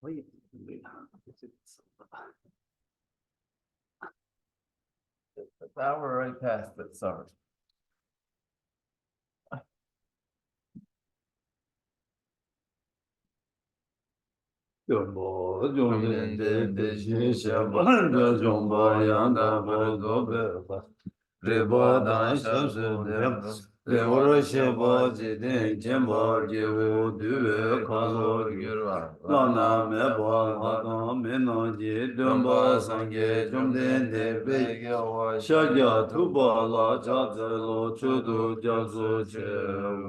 Wait, the hour right past it, sorry. Devara sheba jiten jemba jevo duve kazo gyurva lana meba lana mena je dumba sangye jomden de bege wa shagya tuba la jadze lo chudu jazo che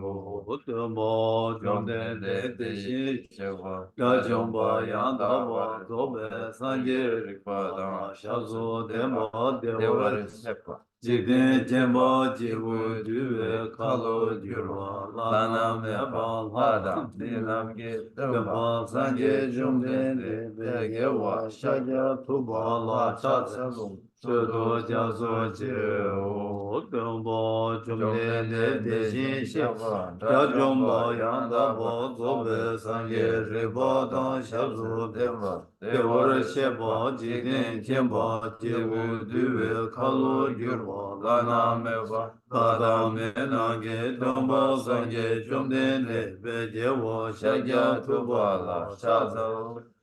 wo dumba jomden de deshi chewa ga jomba yanda ba dobe sangye rikpa dama shazo demba devara sheba Jigden jemba jivu duve kalo gyurva lana meba lada dinam ge dumba sanje jumden de bege wa shagya tuba la chatsa lung chudo jazo je o dumba jumden de deshin sheva rajomba yanda bo zobe sanje riba dan shabzo deva devara sheba jigden jemba jivu duve kalo gyurva lana meva lada mena ge domba sangye chomden de beje wo shagya tuba la shaza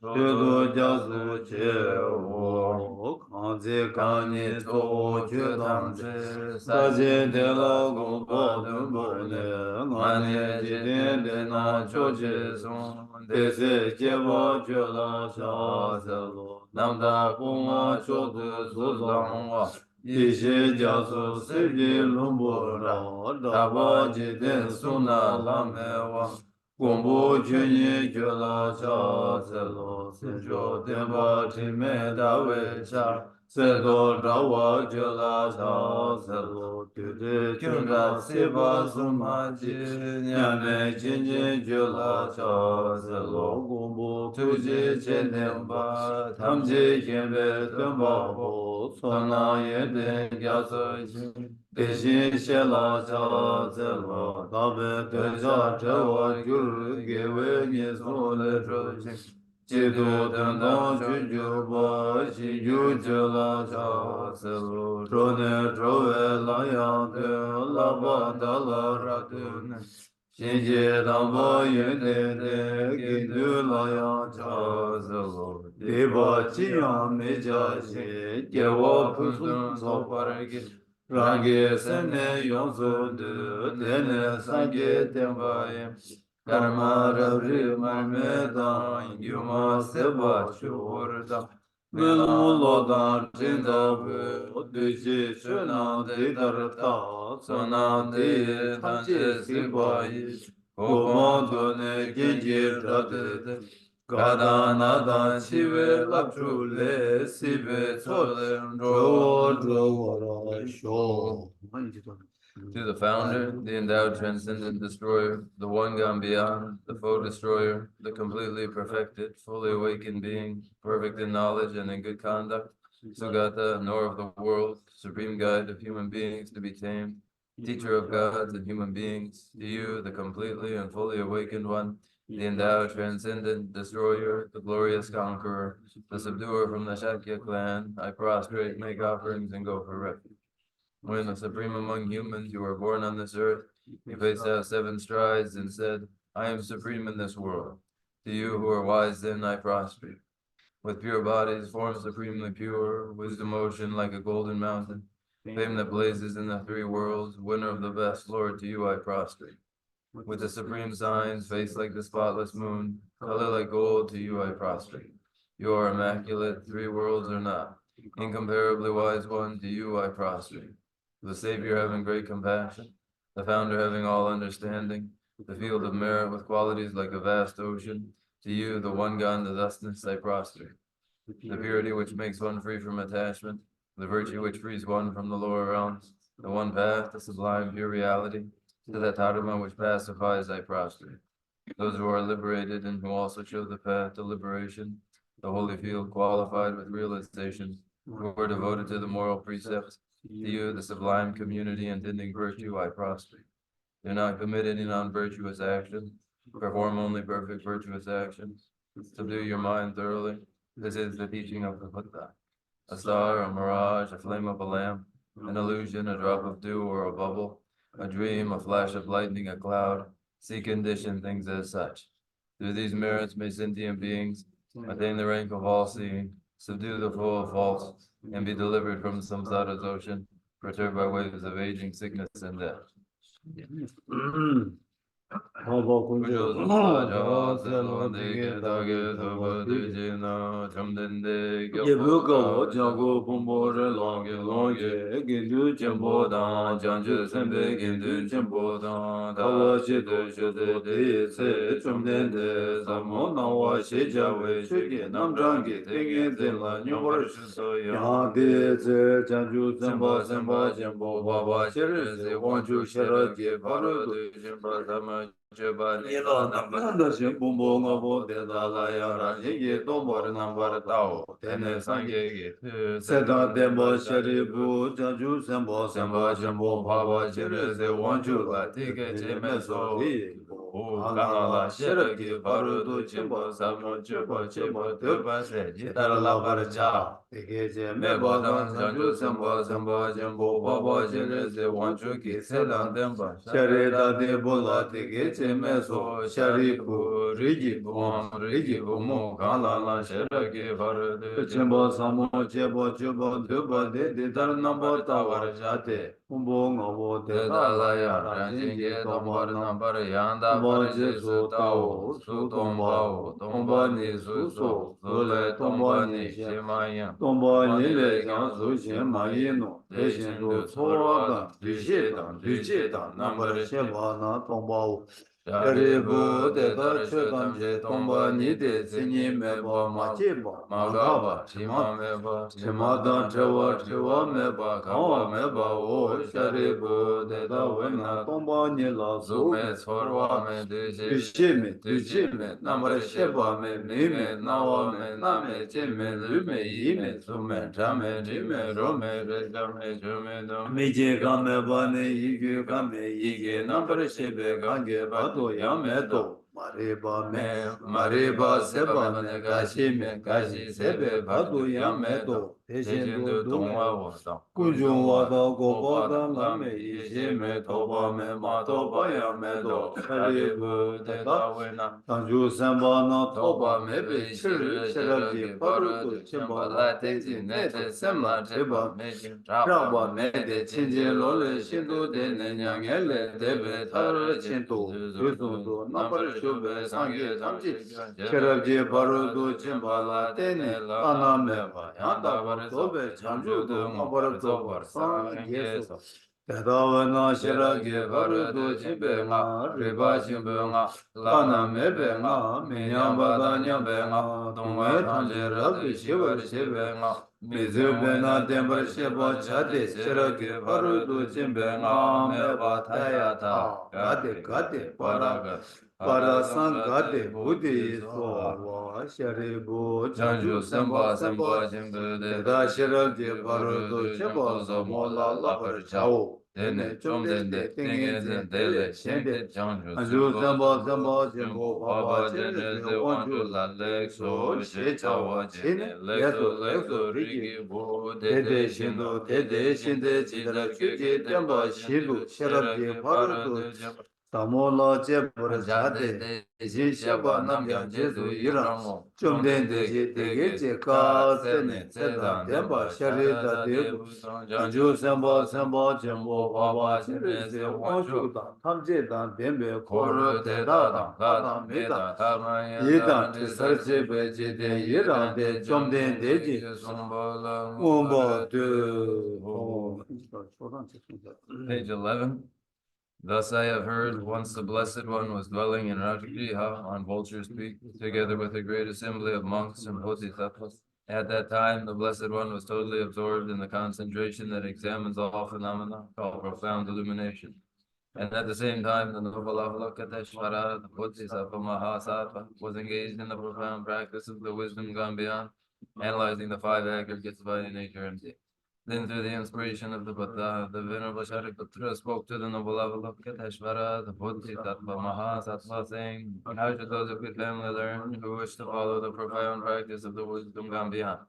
chudu jazu che wo kanze kani to chu tamze saje de la gomba dumbo ne ngane jiden de na choje son dese jebo chola shaza lo namda kuma chodu zuzangwa Ishe jaso seje lumbora, daba jiden suna lamewa, gombo chunye chola cha selo, senjo tenpa time dawe cha, sedo dawa chola cha selo, tude chunga seba suma chi, nyame chinye chola cha selo, gombo tuje chenemba, tamje kembe tenpa ho, sona yede gyasa chi, deshin shela cha zelo, tabe teja chewa gyur gewe nyeso le chochi, chido tendon chuju ba, chi yu chela cha zelo, chone chowe la yang te, la ba da la ra tu ne, shinje damba yende de, gindu la yang cha zelo, deba chi yang me cha shi, gewa pusun so paragi, rangi sene yonsu du, tene sangi tenpa karma rabri marme dan, yuma seba shur dan, melu lodan jinda bu, duji shuna de darta, sona de tanche sibayi, kuban dune genji radede, gada nada chive lapchule, sibe tsole, dro sho. To the founder, the endowed transcendent destroyer, the one gone beyond, the foe destroyer, the completely perfected, fully awakened being, perfect in knowledge and in good conduct, Sugata, knower of the world, supreme guide of human beings to be tamed, teacher of gods and human beings, to you, the completely and fully awakened one, the endowed transcendent destroyer, the glorious conqueror, the subduer from the Shakya clan, I prostrate, make offerings, and go for refuge. When the supreme among humans, you were born on this earth, you paced out 7 strides and said, I am supreme in this world. To you who are wise then I prostrate. With pure bodies, form supremely pure, wisdom ocean like a golden mountain, fame that blazes in the 3 worlds, winner of the best, Lord, to you I prostrate. With the supreme signs, face like the spotless moon, color like gold, to you I prostrate. You are immaculate, 3 worlds are not. Incomparably wise one, to you I prostrate. The Savior having great compassion, the Founder having all understanding, the field of merit with qualities like a vast ocean, to you, the one God, the thusness I prostrate. The purity which makes one free from attachment, the virtue which frees one from the lower realms, the one path, the sublime pure reality, to that Dharma which pacifies I prostrate. Those who are liberated and who also show the path to liberation, the holy field qualified with realization, who are devoted to the moral precepts, to you, the sublime community intending virtue, I prostrate. Do not commit any non-virtuous action, perform only perfect virtuous actions. Subdue your mind thoroughly. This is the teaching of the Buddha. A star, a mirage, a flame of a lamp, an illusion, a drop of dew or a bubble, a dream, a flash of lightning, a cloud. See conditioned things as such. Through these merits may sentient beings attain the rank of all-seeing, subdue the flow of faults, and be delivered from samsara's ocean, perturbed by waves of aging, sickness, and death. Page 11. Thus I have heard, once the Blessed One was dwelling in Rajagriha on Vulture's Peak, together with a great assembly of monks and bodhisattvas. At that time, the Blessed One was totally absorbed in the concentration that examines all phenomena, called profound illumination. And at the same time, the noble Avalokiteshvara, the Bodhisattva Mahasattva, was engaged in the profound practice of the wisdom gone beyond, analyzing the five aggregates of body, nature, and being. Then, through the inspiration of the Buddha, the Venerable Shariputra spoke to the noble Avalokiteshvara, the Bodhisattva Mahasattva, saying, how should those of good family learn who wish to follow the profound practice of the wisdom gone beyond?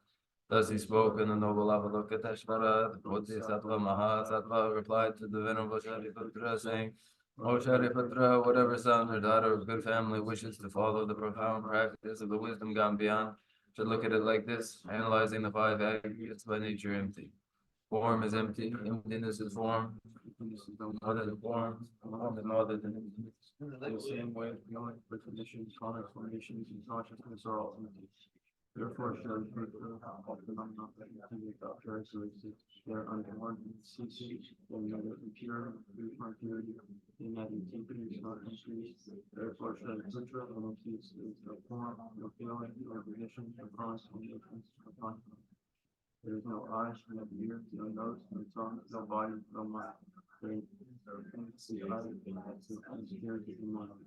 Thus he spoke, and the noble Avalokiteshvara, the Bodhisattva Mahasattva, replied to the Venerable Shariputra, saying, O Shariputra, whatever son or daughter of good family wishes to follow the profound practice of the wisdom gone beyond, should look at it like this, analyzing the five aggregates by nature empty. Form is empty, emptiness is form, emptiness is no more than form, form is no other than emptiness. In the same way, feeling, recognitions, transformations, and consciousness are all empty. Therefore, Shariputra, all phenomena that continue without characteristics, they are unborn and ceasing, they are neither impure, free from purity, they neither increase nor increase. Therefore, Shariputra, when it is no form, no feeling, no recognition, no transformations, no consciousness. There is no eyes, no ears, no nose, no tongue, no body, no mind. There is no things, the eye, and spirit is in mind.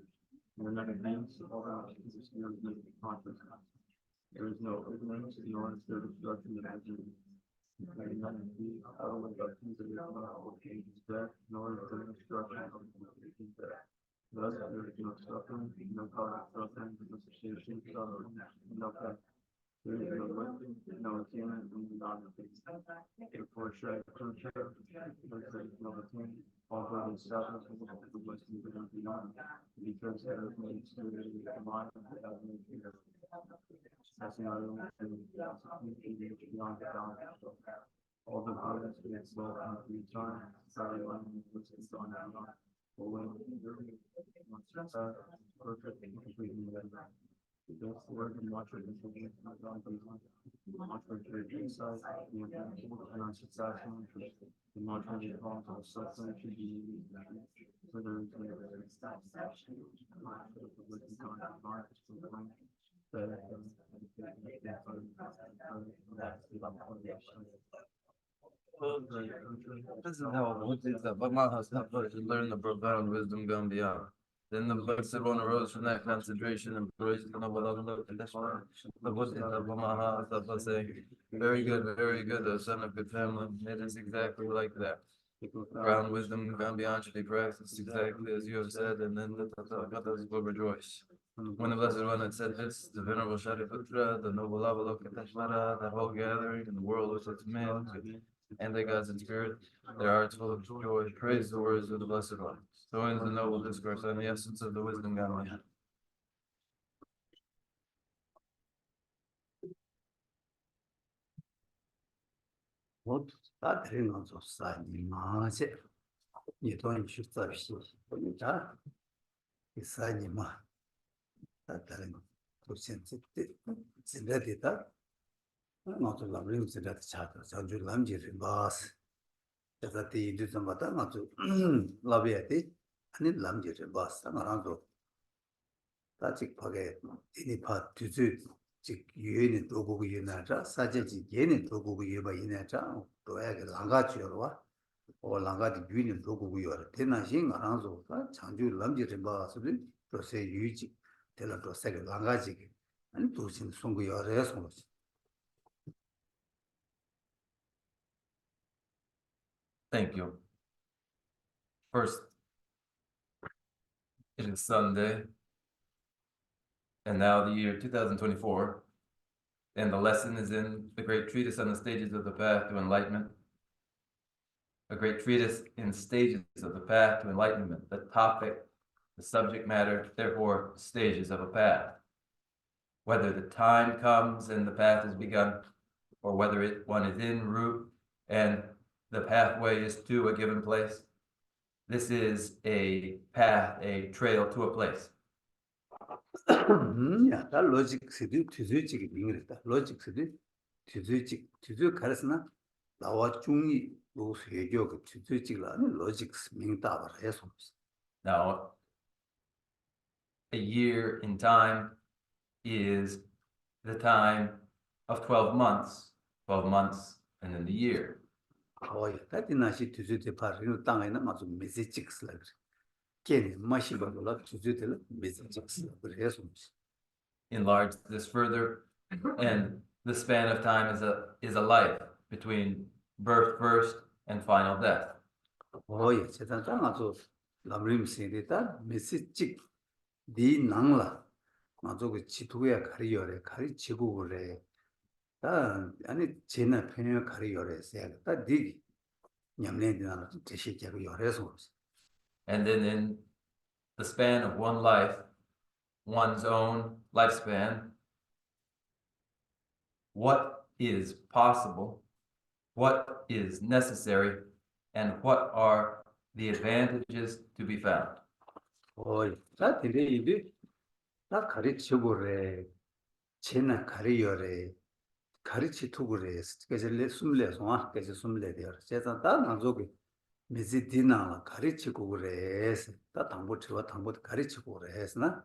There are never beings, all that is the spirit of consciousness. There is no ignorance, nor is there destruction of energy. There is none of these, out of the things that are not is death, nor is there destruction of death. Thus, there is no suffering, no cause of suffering, no cessation of suffering, no pain. There is no wisdom, no attainment, and no non-attainment. Therefore, Shariputra, there is no attainment, although the establishment of the wisdom is beyond, because there is no spirit of the mind that has no fear. That's not only beyond the bounds. All the Buddhas will slow and return, sorry, one was on and on. But when perfect and completely ready. Thus, the word of mantra is the way of God, the mantra is very inside, the important and unsuccessful interest. The mantra is called to suffering to be used. So there is a satisfaction of the wisdom God of mind is proclaimed. This is how Bodhisattva Mahasattva should learn the profound wisdom gone beyond. Then the Bodhisattva arose from that concentration and praised the noble Avalokiteshvara. The Bodhisattva Mahasattva saying, very good, O son of good family. It is exactly like that. The profound wisdom gone beyond should be practiced exactly as you have said, and then the Tathagatas will rejoice. When the Blessed One had said this, the Venerable Shariputra, the noble Avalokiteshvara, that whole gathering in the world with its men, and their gods and spirit, their hearts full of joy, praise the words of the Blessed One. So ends the noble discourse on the essence of the wisdom gone beyond. What that thing on the side, you don't shoot that shit. It's anima. That to sense it. That not to love him, that chat, so you lam jirbas. That the do some matter not to love it, and it lam jirbas, and around that's it. Forget any part to do. 유인이 도구고 유나자 사제지 얘는 도구고 유바 이나자 도야게 랑가치요와 오 랑가디 유인이 도구고 유라 대나신 알아서 장주 람지를 봐서도 도세 유지 대라 도세 랑가지 아니 도신 송고 열에서 Thank you. First, it is Sunday, and now the year 2024, and the lesson is in the great treatise on the stages of the path to enlightenment. A great treatise in stages of the path to enlightenment, the topic, the subject matter, therefore stages of a path. Whether the time comes and the path is begun, or whether one is en route and the pathway is to a given place, this is a path, a trail to a place. Yeah, that logic sedu tuzuchi ingres다. Logic sedu tuzu 가르스나 나와 중이 뭐 세교 tuzuchi라는 logics 명다바 해서. Now, a year in time is the time of 12 months and then the year. Oh, yeah, that is not tuzuchi 파르는 땅에는 아주 messages like. Enlarge this further, and the span of time is a life between birth first, and final death. 오예 제단 땅아주 남림시리다 메시직 디 낭라 아주 그 지도에 가리요래 가리 지구래 다 아니 제나 편에 가리요래 디 냠내디나 대시제고 요래서 And then in the span of one life, one's own lifespan, what is possible, what is necessary, and what are the advantages to be found. 오예 다 근데 이게 다 가리치고래 제나 가리요래 가르치 투구래 그래서 숨래서 그래서 숨래되어 제가 다 나조기 미지디나 가르치고 그래서 다 당보치와 당보 가르치고 그래서나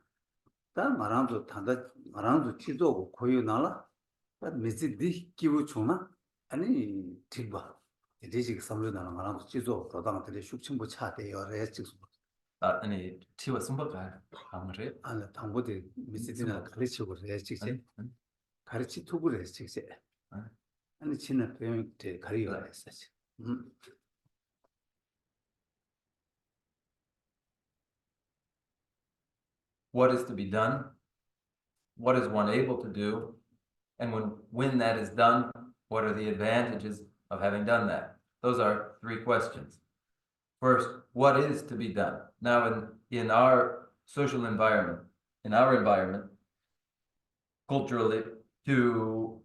다 말한도 단다 말한도 치도고 고유나라 다 미지디 기부 주나 아니 딜바 이제 삼류나라 말한도 치도 도당들이 숙청부 차대요 그래서 아니 티와 숨바가 아무래 아니 당보대 미지디나 가르치고 그래서 직접 가르치 투구래 직접 아니 지나 배우때 가리가 했었지. What is to be done? What is one able to do? And when that is done, what are the advantages of having done that? Those are three questions. First, what is to be done? Now, in our social environment, culturally, to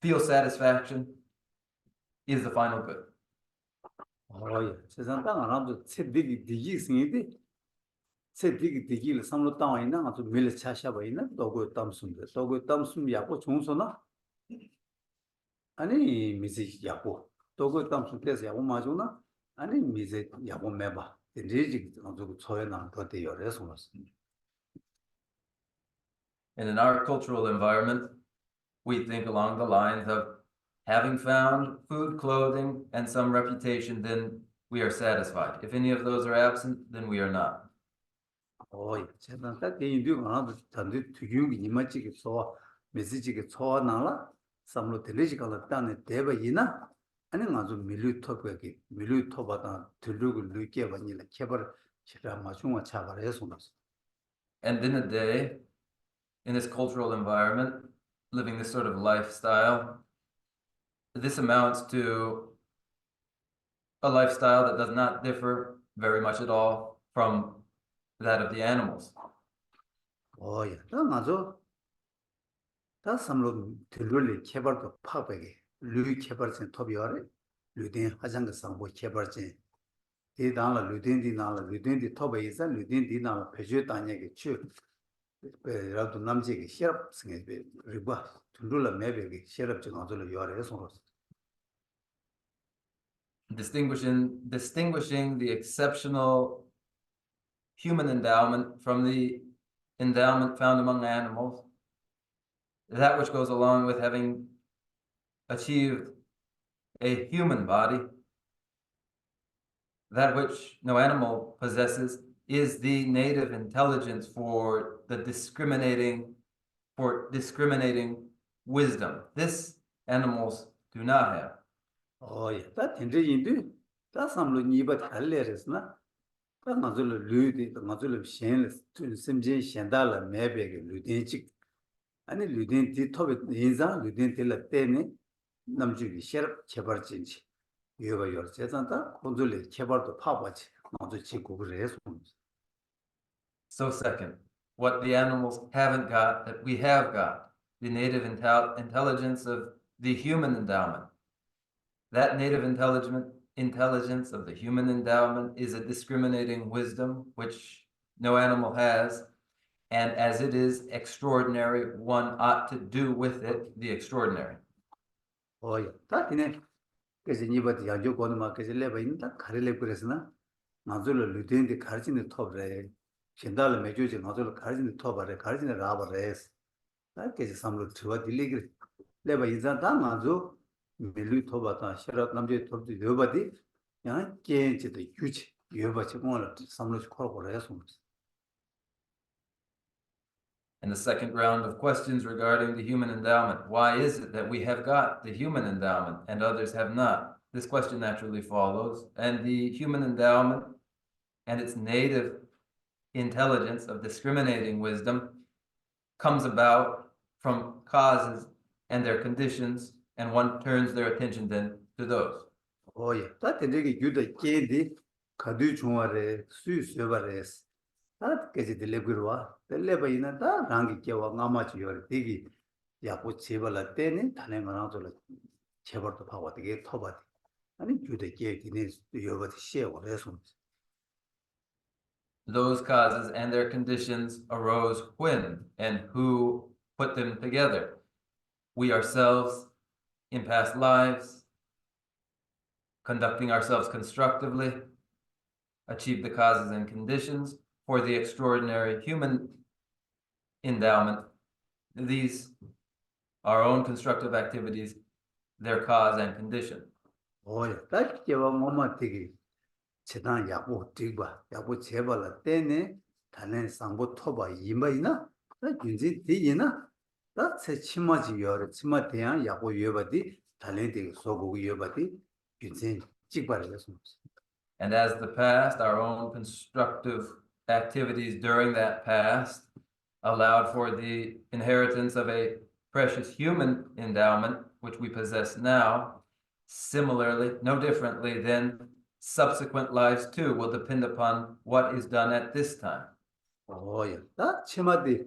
feel satisfaction is the final good. 예. 세상 땅 안아도 세디기 디기 생이디. 세디기 디기를 삼로 땅 있나 아주 밀 차샤바 있나 도고 담숨데. 도고 담숨 야고 종소나. 아니 미지 야고. 도고 담숨 때서 야고 마주나. 아니 미지 야고 매바. 리지 아주 초에나 더대 요래서 And in our cultural environment, we think along the lines of having found food, clothing, and some reputation, then we are satisfied. If any of those are absent, then we are not. 예. 제가 딱 개인도 하나도 단지 투기용이 이마치게 소 메시지게 소나라 삼로 텔레지컬 땅에 대바이나 아니 아주 밀류 토바다 들르고 느끼어 봐니라 개발 시라 마중화 차발해서 And in a day, in this cultural environment, living this sort of lifestyle, this amounts to a lifestyle that does not differ very much at all from that of the animals. 예. 아주 다 삼로 들르리 개발도 파베게 류 개발진 토비어래 류딘 하장가 상보 개발진 이다나 류딘디 토베이자 류딘디나 페주 단역에 추 라도 남지게 시럽 승에 리바 둘러 매베게 시럽 좀 아주 요래서 distinguishing the exceptional human endowment from the endowment found among animals, that which goes along with having achieved a human body, that which no animal possesses, is the native intelligence for discriminating wisdom. This animals do not have. 예. 다 텐데인데 다 삼로 니바 달래랬으나 다 맞을 류디 맞을 셴 심지 셴달라 매베게 류딘직 아니 류딘디 토베 인자 류딘텔라 때문에 남주기 셰럽 개발진지 이거가 요 제단다 콘줄리 개발도 파바지 맞을 지고 그래서 So second, what the animals haven't got that we have got, the native intelligence of the human endowment. That native intelligence of the human endowment is a discriminating wisdom which no animal has, and as it is extraordinary, one ought to do with it the extraordinary. 예. 다 되네. 그래서 니바디 야조 거는 막 그래서 레바 있다 가르레 그래서나 나줄로 류딘디 가르진의 톱래 신달을 매주지 나줄로 가르진의 톱아래 가르진의 라바레스 다 그래서 삼로 들어 딜리기 레바 인자다 나주 밀루 토바다 셔럽 남제 톱도 여바디 야 깨지도 유지 여바치 공을 삼로 코로코로 해서 And the second round of questions regarding the human endowment. Why is it that we have got the human endowment and others have not? This question naturally follows. And the human endowment and its native intelligence of discriminating wisdom comes about from causes and their conditions, and one turns their attention then to those. Oh yeah, that the good candy, Kadu Chumare, Suvares. That gets the Legurwa, the Lebaina, that Rangi Kawa, Namachi or Digi, Yapu Chivala Tene, Tanemanato, Chever to power to get Tobat. And it you the gate in his Yoga share or lessons. Those causes and their conditions arose when and who put them together. We ourselves, in past lives, conducting ourselves constructively, achieve the causes and conditions for the extraordinary human endowment. These, our own constructive activities, their cause and condition. Oh yeah, that Yawa Mama Tigi, Chetan Yapu Tigba, Yapu Chevala Tene, Tanen Sambo Toba, Yimaina, that Junzi Tigina, that's a Chimaji or Chimatian, Yapu Yobati, Talenting Sogo Yobati, Junzi Chigba lessons. And as the past, our own constructive activities during that past allowed for the inheritance of a precious human endowment, which we possess now. Similarly, no differently, then subsequent lives too will depend upon what is done at this time. Oh yeah, that Chimati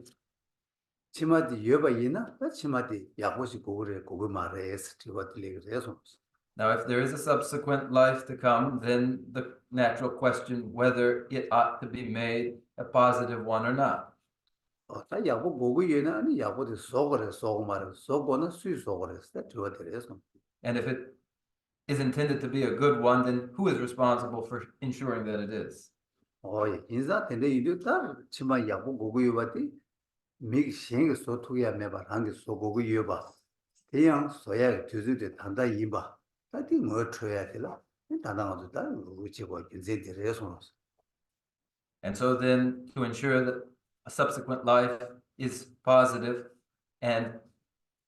Yobayina, that Chimati Yapushi Gure, Gugumare, Stivatli lessons. Now, if there is a subsequent life to come, then the natural question whether it ought to be made a positive one or not. Oh, that Yapu Guguyena, and Yapu the Sogore, Sogomar, Sogona, Sui Sogores, that you are the lesson. And if it is intended to be a good one, then who is responsible for ensuring that it is? Oh yeah, in that, and you do that, Chima Yapu Guguyabati, make Shang so to ya meba, and so Guguyaba. The young Soya to the Tanda Yiba. I think more Troyatilla, and Tanda which was in the resonance. And so then to ensure that a subsequent life is positive and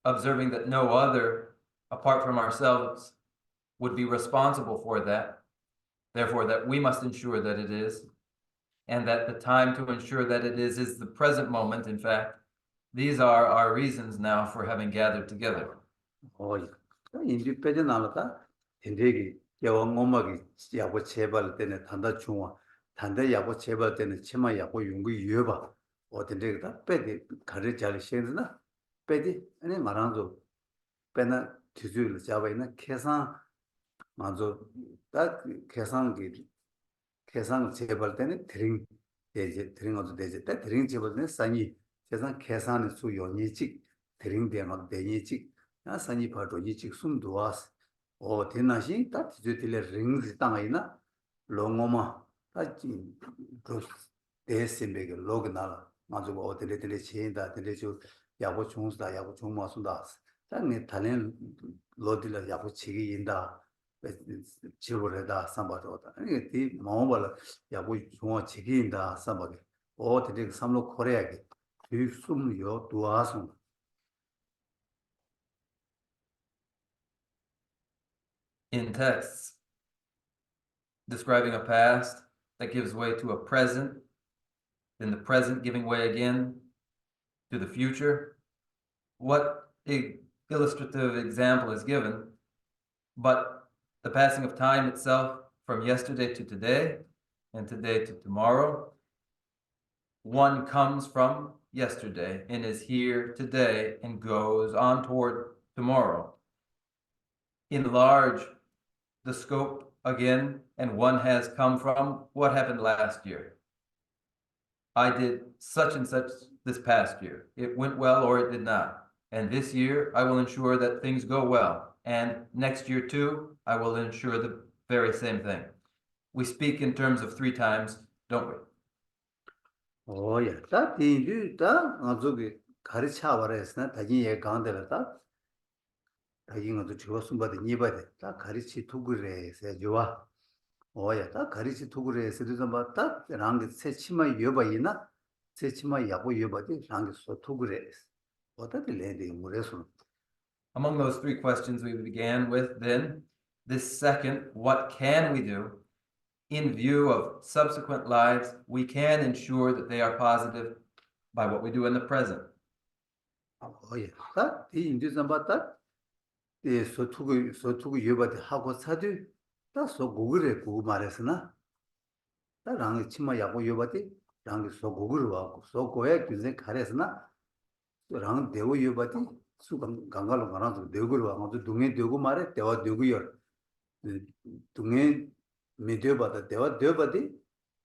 observing that no other apart from ourselves would be responsible for that, therefore that we must ensure that it is, and that the time to ensure that it is the present moment. In fact, these are our reasons now for having gathered together. Oh yeah, independent Alata, Indegi, Yawangomagi, Yabu Chebal, then a Tanda Chua, Tanda Yabu Chebal, then a Chima Yabu Yungu Yuba, or the Degda, Betty, Karajali Shenzna, Betty, and then Maranzo, Pena Tizul, Javana, Kesan, Manzo, that Kesan Chebal, then a Tring, Tring of the desert, that Tring Chebal, Sani, Kesan Kesan is to your Nichik, Tring, they are not the Nichik. Sani Pato Yichik Sum Duas, or Tenashi, that is the rings Tangina, Longoma, that Desimbeg, Loganala, Mazubo, the little chain that the little Yabuchungs, the Yabuchumasundas, that need Talen Lodilla Yabuchi in the Chilureda, somebody, and the Mobile Yabuchuma Chiki in the somebody, or the Samlo Korea, you sum your Duasum. In texts describing a past that gives way to a present, then the present giving way again to the future, what illustrative example is given? But the passing of time itself from yesterday to today and today to tomorrow. One comes from yesterday and is here today and goes on toward tomorrow. Enlarge the scope again, and one has come from what happened last year. I did such and such this past year. It went well or it did not. And this year, I will ensure that things go well. And next year too, I will ensure the very same thing. We speak in terms of 3 times, don't we? Oh yeah, that indeed, that Azuki Karichawara is not taking a gandalata. Taking the Chosumba the Nibade, that Karichi Tugure said you are. Oh yeah, that Karichi Tugure citizen, but that around the Sechima Yobaina, 세치마 야고 여바디 랑게 소투그레 어떻게 레디 무레스 Among those three questions we began with, then, this second, what can we do? In view of subsequent lives, we can ensure that they are positive by what we do in the present. 예. 이 인디선 봤다. 이 소투고 여바디 하고 사디 다 소고그레 고 말했으나 다 랑게 치마 야고 여바디 랑게 소고그르 와고 소고에 그제 가레스나 랑 대고 여바디 수강 강가로 가나서 대고로 와서 동에 대고 말에 대화 대고요. 동에 미디어바다 대화 대바디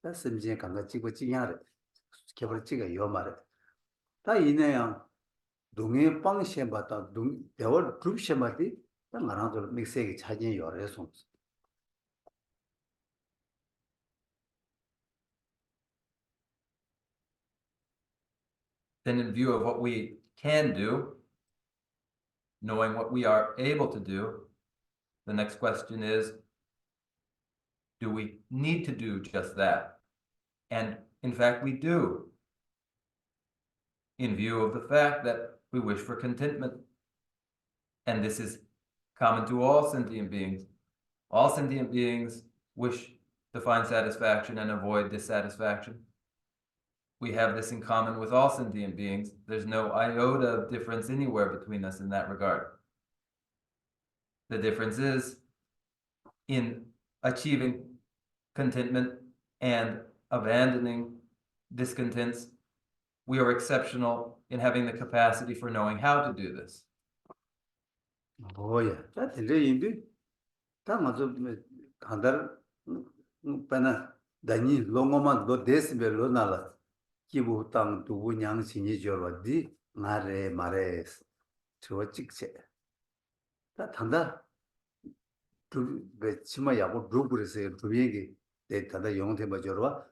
다 심지에 강가 찍고 찍냐래. 개발 찍어 요 말에. 다 이내양 동해 방시에 봤다 동 대화 그룹 셈바디 다 가나서 믹스에 차진 요래서 Then, in view of what we can do, knowing what we are able to do, the next question is, do we need to do just that? And in fact, we do, in view of the fact that we wish for contentment. And this is common to all sentient beings. All sentient beings wish to find satisfaction and avoid dissatisfaction. We have this in common with all sentient beings. There's no iota of difference anywhere between us in that regard. The difference is in achieving contentment and abandoning discontents. We are exceptional in having the capacity for knowing how to do this. 야, 다 들려인데 다 맞아 간달 빼나 다니 롱어만 너 데스벨로 나라 기부 땅 두부 양신이 저러디 나래 말에 저 찍체 다 단다 두그 치마 야고 루브르세 두비게 데 단다 영태 맞어와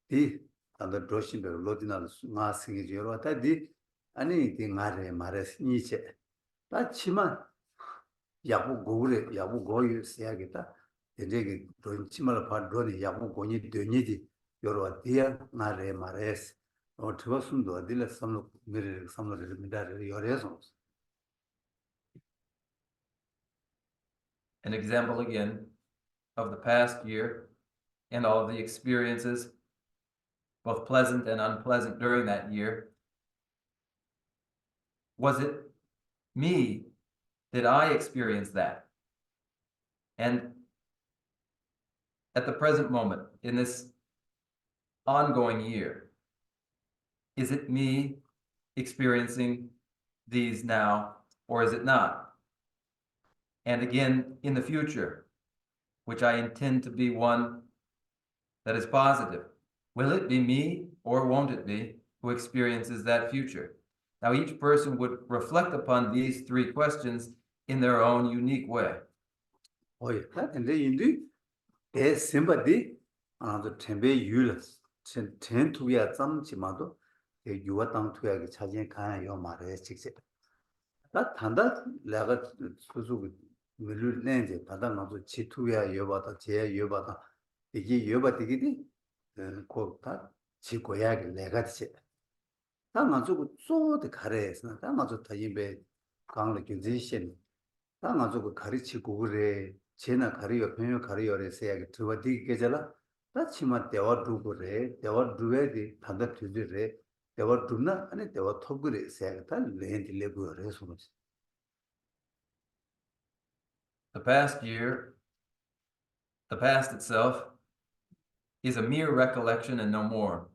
디 단다 도신벨 로디나 나승이 저러와 다디 아니 디 나래 말에 니체 다 치마 야부 고래 야부 고유 세야겠다. 이제 돈 치마를 받더니 야부 고니 되니지 여러 디야 나래 말에스. 어트버슨도 어디를 삼로 미를 삼로를 미다를 열어서. An example again of the past year and all of the experiences, both pleasant and unpleasant during that year. Was it me? Did I experience that? And at the present moment, in this ongoing year, is it me experiencing these now, or is it not? And again, in the future, which I intend to be one that is positive, will it be me, or won't it be, who experiences that future? Now, each person would reflect upon these three questions in their own unique way. 예, 근데 인디 대 심바디 아도 템베 유르스 ten 투야 짬지마도 예 유와 땅 투야게 차진 가야 요 말에 직세 다 단다 내가 수수 밀르는데 다다 나도 지투야 여바다 제 여바다 이게 여바디기디 고다 지고야게 내가 지 다 나주고 쏘데 가래서 다 나주 다임베 강을 경제신 다 나주고 가르치고 그래 제나 가리요 평요 가리요래 세야게 두바디 계절라 다 치마 대화 두고래 대화 두에디 단다 두드래 대화 두나 아니 대화 톱그래 세야게 다 레인디 레고래 소모지. The past year, the past itself, is a mere recollection and no more.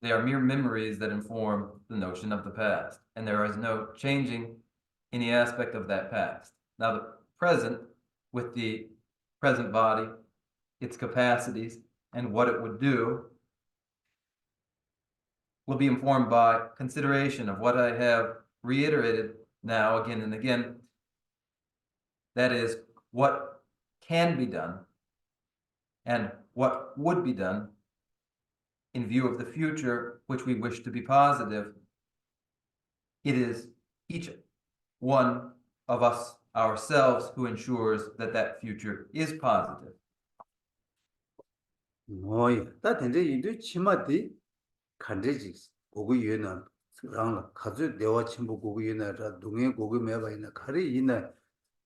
They are mere memories that inform the notion of the past, and there is no changing any aspect of that past. Now, the present, with the present body, its capacities, and what it would do, will be informed by consideration of what I have reiterated now again and again. That is, what can be done and what would be done in view of the future, which we wish to be positive. It is each one of us ourselves who ensures that that future is positive. 다 근데 인도 치마디 간제지 고고 유나 랑 가주 대화 친구 고고 유나 동해 고고 매바 있나 가리 있나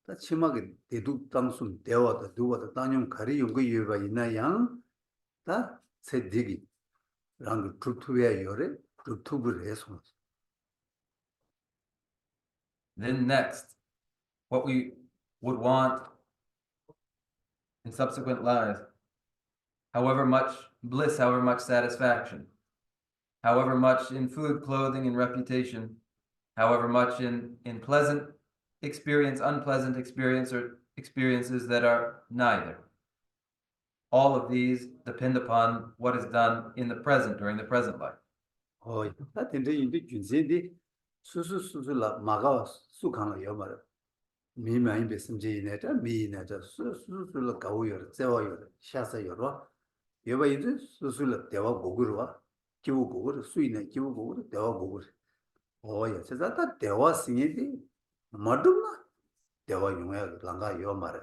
다 치마게 대두 땅순 대화다 두와다 땅용 가리 용거 유바 있나 양다 세디기 랑 투투에 요래 투투를 해서 Then next, what we would want in subsequent lives, however much bliss, however much satisfaction, however much in food, clothing, and reputation, however much in pleasant experience, unpleasant experience, or experiences that are neither. All of these depend upon what is done in the present, during the present life. 다 된데 인도 준세디 수수수수라 마가 수강을 여 말아 미만이 베심제이네다 미이네다 수수수라 가오여 제와여 샤사여로 여바 이제 수수라 대화 고구르와 기부 고구르 수이네 기부 고구르 대화 고구르 오야 제자다 대화 승이디 마dum나 대화 용야 랑가 여 말아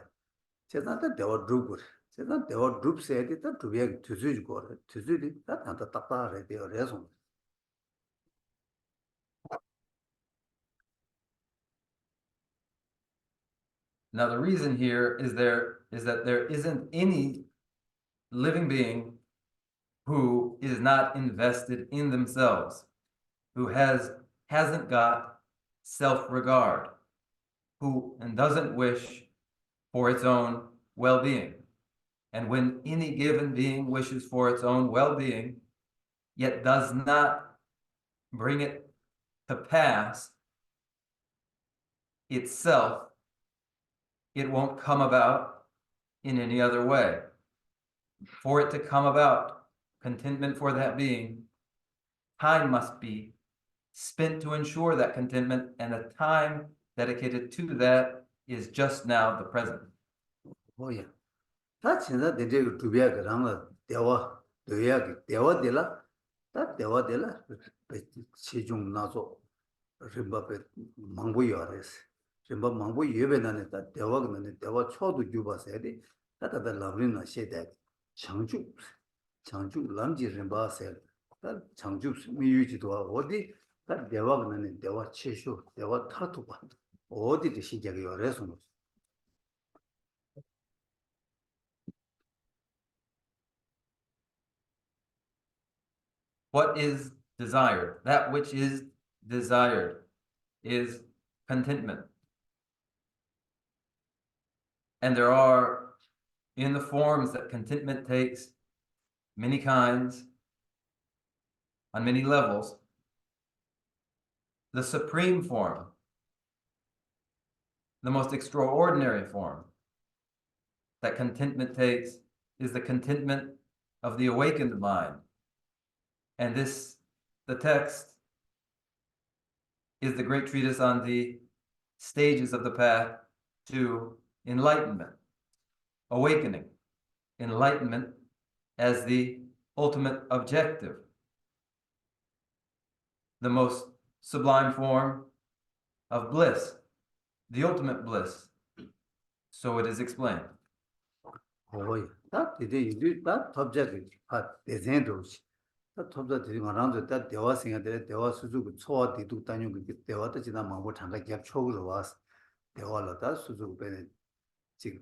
제자다 대화 drugur 제자 대화 drup 세디 다 dru비야 투즈지 거래 투즈디 다 단다 딱다래 되어 레송 Now, the reason here is that there isn't any living being who is not invested in themselves, who hasn't got self-regard, and doesn't wish for its own well-being. And when any given being wishes for its own well-being, yet does not bring it to pass itself, it won't come about in any other way. For it to come about, contentment for that being, time must be spent to ensure that contentment, and the time dedicated to that is just now the present. 오야 다 진짜 되게 두비야 그랑라 대화 대화들라 다 대화들라 시중 나서 림바베 망보여레스 림바 망보 예배나네 다 대화는 대화 초도 주바서야 돼 다다다 람린나 셰데 창주 람지 림바세 다 창주 미유지도 어디 다 대화는 대화 최소 대화 타투바 어디도 시작이 요래서 What is desired? That which is desired is contentment. And there are, in the forms that contentment takes, many kinds, on many levels. The supreme form, the most extraordinary form that contentment takes is the contentment of the awakened mind. And the text is the great treatise on the stages of the path to enlightenment, awakening, enlightenment as the ultimate objective, the most sublime form of bliss, the ultimate bliss. So it is explained. 오야 다 이제 다 톱자기 대전도시 다 톱자들이 말하는 다 대화 생활에 대화 수주 초와 뒤도 다니고 그 대화도 지나 마고 장가 갭 초를 와서 대화를 다 수주 배에 지금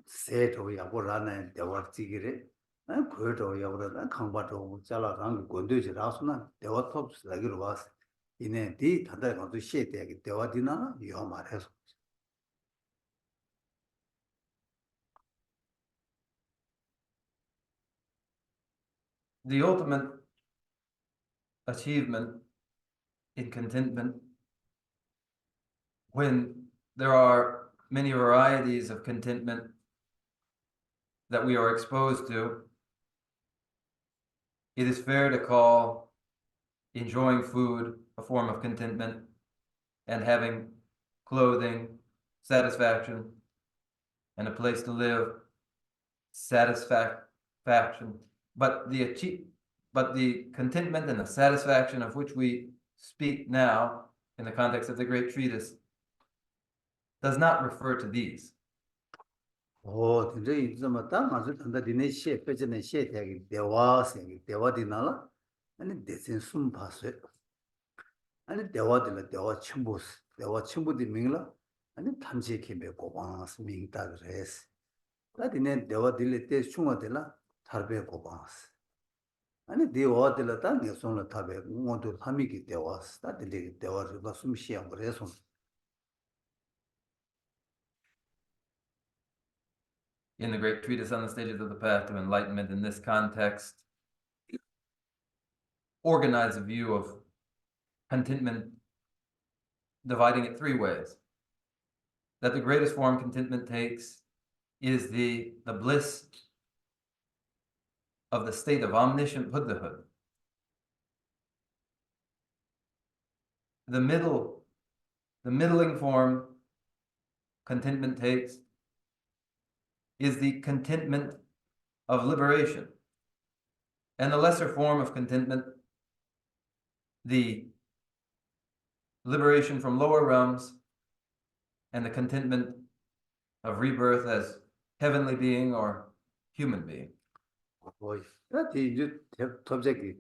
세도 야고라는 대화 지기래 그래도 야고라 강바도 잘라랑 건도지 라서나 대화 톱스 라기로 와서 이내 뒤 다들 가도 시대에 대화 디나 요 말해서 The ultimate achievement in contentment, when there are many varieties of contentment that we are exposed to, it is fair to call enjoying food a form of contentment, and having clothing, satisfaction, and a place to live, satisfaction. But the contentment and the satisfaction of which we speak now in the context of the great treatise does not refer to these. 근데 이제 뭐 땅아주 단다 디네 셰 빼지네 셰 대기 대화생 대화디나라 아니 대신 숨 봤어요. 아니 대화들 대화 첨부디 민라 아니 탐지 캠에 고방스 민다 그래서 나디네 대화들 때 중화들라 탈배 고방스 아니 대화들 다 내손을 탈배 모두 함이기 대화스 나디네 대화를 숨 쉬어 그래서 In the great treatise on the stages of the path to enlightenment, in this context, organize a view of contentment, dividing it three ways. That the greatest form contentment takes is the bliss of the state of omniscient Buddhahood. The middling form contentment takes is the contentment of liberation. And the lesser form of contentment, the liberation from lower realms and the contentment of rebirth as heavenly being or human being. 거의 나디 이제 톱제기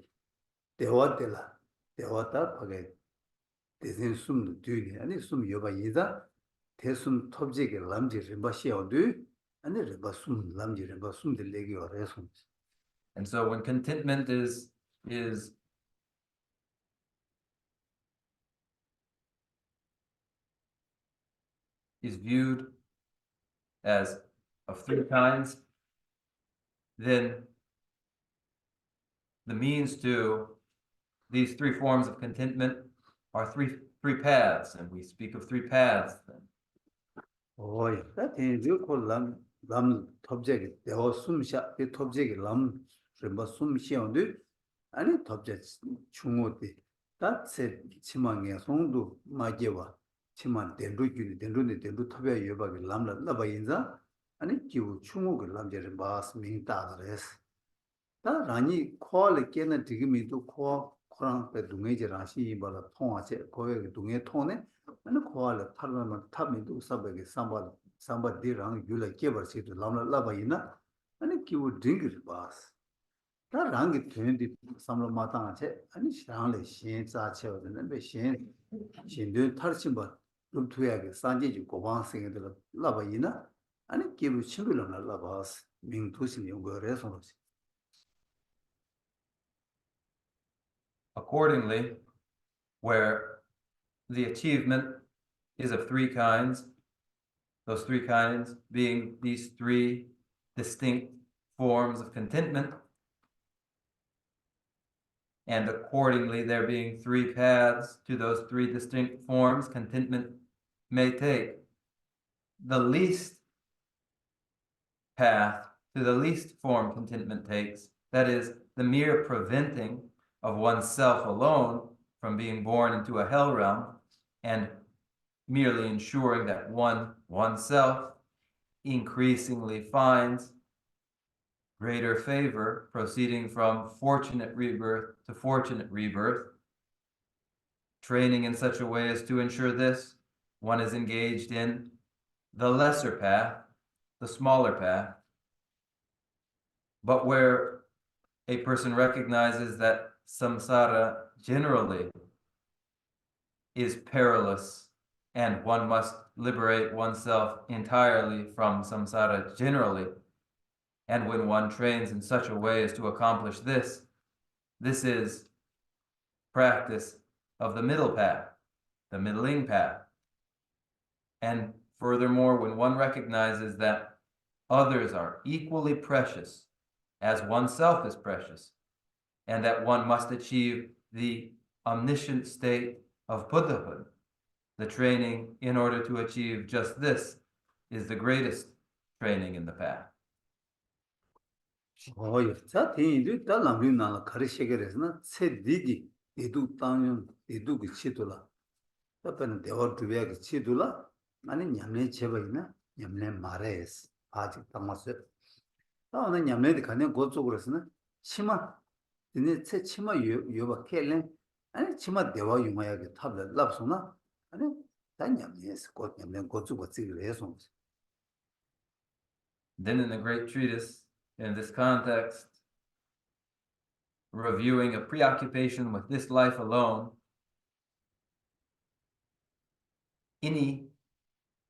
대화들라 대화다 하게 대신 숨도 뒤니 아니 숨 여바 이다 대숨 톱제기 람지 림바시어도 아니 림바 숨 람지 림바 숨들 얘기 어래서 And so when contentment is viewed as of three kinds, then the means to these three forms of contentment are three paths, and we speak of three paths then. 오이 나디 이제 람 톱제기 대화 숨샤 이 톱제기 람 림바 숨시어도 아니 톱제 중호디 다세 치망에 송도 마제와 치만 dendu 탑에 여바기 람라 라바인자 아니 기우 충옥을 람제를 바스 민다레스 다 라니 콜 깨는 디기미도 코랑 배 동해지라시 이발라 통화제 거기 동해 통네 아니 콜 탈만 탑미도 사베기 삼바디랑 유라 깨버시도 람라 라바이나 아니 기우 딩글 바스 다 랑기 되는데 삼로 마땅하체 아니 시랑래 신자체거든 신도 탈신바 루트야게 산지지 고방생들 라바이나 아니 기부 친구를 라바스 민투신 연구해서 Accordingly, where the achievement is of three kinds, those three kinds being these three distinct forms of contentment, and accordingly there being three paths to those three distinct forms contentment may take. The least path to the least form contentment takes, that is, the mere preventing of oneself alone from being born into a hell realm and merely ensuring that oneself increasingly finds greater favor proceeding from fortunate rebirth to fortunate rebirth. Training in such a way as to ensure this, one is engaged in the lesser path, the smaller path, but where a person recognizes that samsara generally is perilous and one must liberate oneself entirely from samsara generally. And when one trains in such a way as to accomplish this, this is practice of the middle path, the middling path. And furthermore, when one recognizes that others are equally precious as oneself is precious, and that one must achieve the omniscient state of Buddhahood, the training in order to achieve just this is the greatest training in the path. 어이 자 대인도 다 남리나 가르치게래서나 세디디 이두 땅은 이두기 치도라 답변은 대화 두배기 치도라 아니 냠내 제바이나 냠내 말해스 아직 담았어 나는 냠내디 가는 고쪽으로서는 치마 근데 제 치마 요바 켈렌 아니 치마 대화 용하게 탑을 랍소나 아니 단 냠내스 곧 냠내 고쪽고 찍으래서 Then in the great treatise, in this context, reviewing a preoccupation with this life alone, any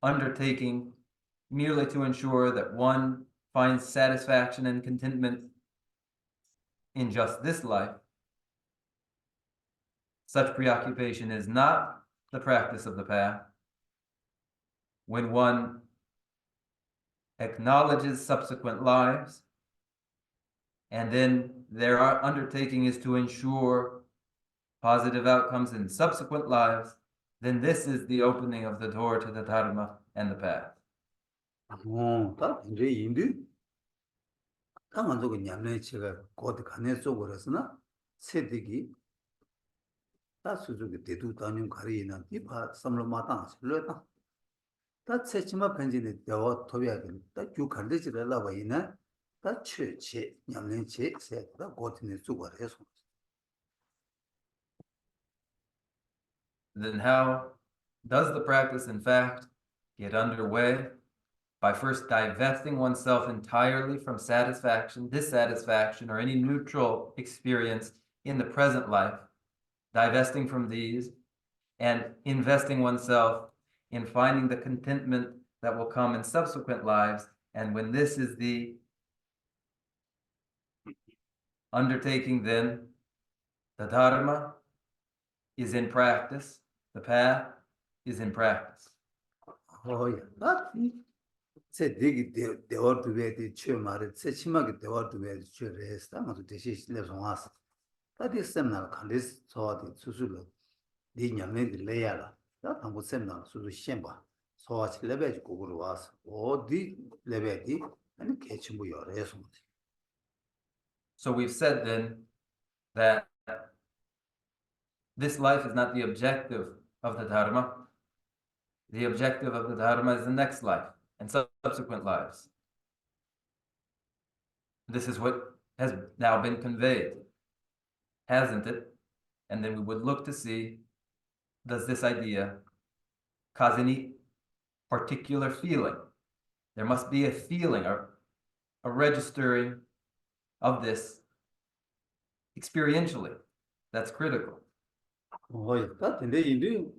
undertaking merely to ensure that one finds satisfaction and contentment in just this life, such preoccupation is not the practice of the path. When one acknowledges subsequent lives, and then their undertaking is to ensure positive outcomes in subsequent lives, then this is the opening of the door to the Dharma and the path. 다 이제 인도 다만 저거 냠내 제가 곧 간에 쪽으로서나 세득이 다 수족이 대두 단용 가리나 디파 섬로 마땅 슬러다 다 세치마 편지에 대와 토비하긴 다 규간데지라 봐이나 다 최체 냠내 제 세다 곧네 쪽으로서 Then how does the practice, in fact, get underway? By first divesting oneself entirely from satisfaction, dissatisfaction, or any neutral experience in the present life, divesting from these, and investing oneself in finding the contentment that will come in subsequent lives. And when this is the undertaking, then the Dharma is in practice, the path is in practice. 다 세득이 대화도 왜디 취 말에 세치마게 대화도 왜 취레스 아무도 대시 실내서 와서 다디 세미나 칸디스 소화디 수술로 네 냠내 레야라 다 당고 세미나 수술 시험봐 소화치 레벨 고구로 와서 어디 레벨이 아니 개침부 열에서 So we've said then that this life is not the objective of the Dharma. The objective of the Dharma is the next life and subsequent lives. This is what has now been conveyed, hasn't it? And then we would look to see, does this idea cause any particular feeling? There must be a feeling or a registering of this experientially. That's critical. 다 근데 인도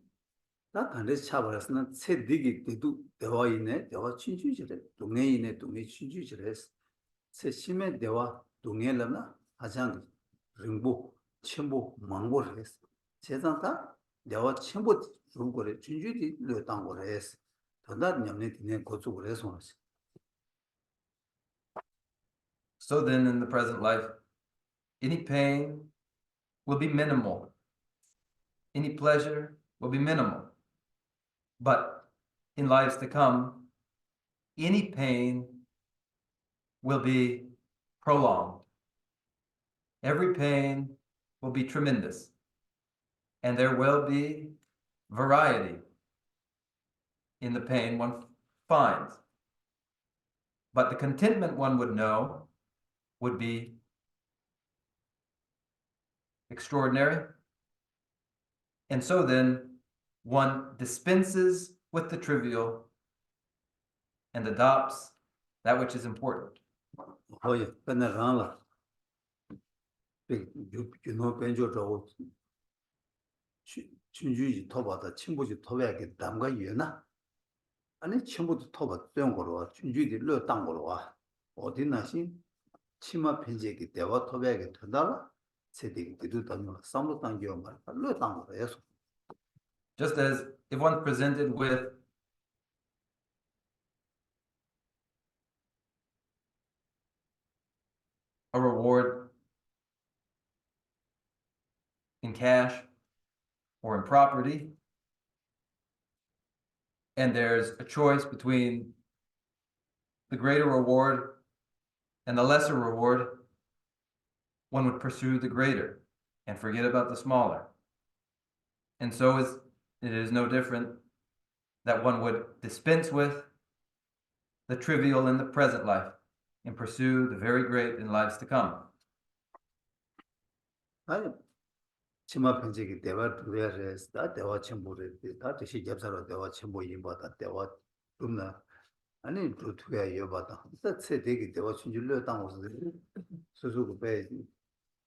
다 간데 차버렸으나 세득이 대두 대화이네 대화 친주지래 동네이네 동네 친주지래스 세심의 대화 동네라나 하장 림보 첨보 망고래스 세상다 대화 첨보 중고래 친주디 르당고래스 더다 냠네 디네 고주고래서 So then in the present life, any pain will be minimal. Any pleasure will be minimal. But in lives to come, any pain will be prolonged. Every pain will be tremendous. And there will be variety in the pain one finds. But the contentment one would know would be extraordinary. And so then one dispenses with the trivial and adopts that which is important. 끝나가라. 유노 벤조도 춘주지 토바다 친구지 토베게 담가 유나 아니 친구도 토바 땡고로 와 춘주지 르 땅고로 와 어디 나시 치마 편지기 대화 토베게 더달라 세대기 기도 담는 삼로 땅기어 말르 땅고로 해서 Just as if one's presented with a reward in cash or in property, and there's a choice between the greater reward and the lesser reward, one would pursue the greater and forget about the smaller. And so it is no different that one would dispense with the trivial in the present life and pursue the very great in lives to come. 아니 치마 편지기 대화 두야레스 다 대화 첨부를 다 뜻이 접사로 대화 첨부 인바다 대화 dum나 아니 또 투야 여바다 다 세대기 대화 춘줄려 땅 옷을 수수고 배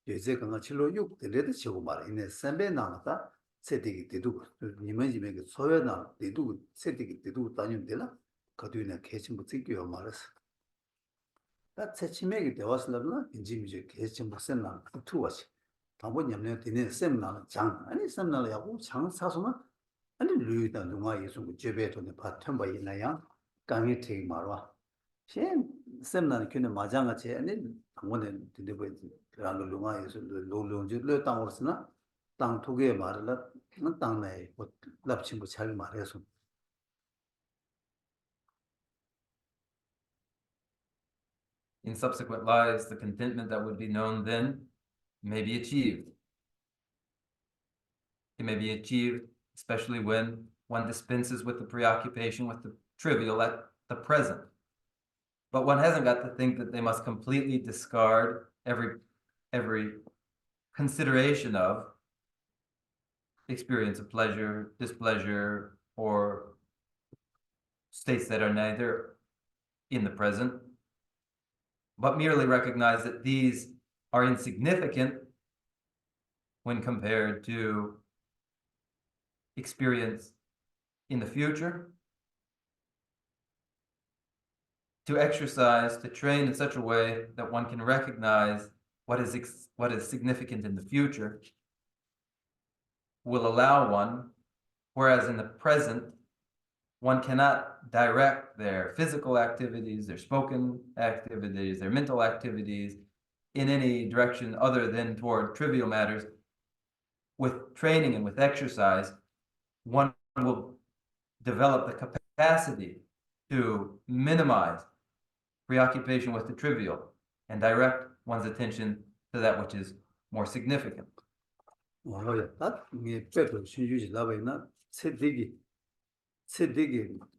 요새 그거 칠로 6 들레도 치고 말아. 이네 선배 나왔다. 세대기 때도 니만 집에 그 소외나 때도 세대기 때도 다니면 되나? 그뒤에 개심 못 찍겨 말았어. 다 채침에게 되었으려나 인지 이제 개심 못 쓴나 투어시. 당번 냠내 되네 셈나 장 아니 셈나 야고 장 사소나 아니 류다 누가 예수 그 제베도네 바텀바 있나야? 강이 되게 말와. 신 셈나는 그네 마장아체 아니 당번에 되게 뭐 그런 누가 예수 로로로 땅으로서나 땅 두개 말을 땅내 뭐 납친구 잘 말해서 In subsequent lives, the contentment that would be known then may be achieved. It may be achieved, especially when one dispenses with the preoccupation with the trivial at the present. But one hasn't got to think that they must completely discard every consideration of experience of pleasure, displeasure, or states that are neither in the present, but merely recognize that these are insignificant when compared to experience in the future. To exercise, to train in such a way that one can recognize what is significant in the future will allow one, whereas in the present, one cannot direct their physical activities, their spoken activities, their mental activities in any direction other than toward trivial matters. With training and with exercise, one will develop the capacity to minimize preoccupation with the trivial and direct one's attention to that which is more significant. 딱 이게 빼도 신주지 나베나 세대기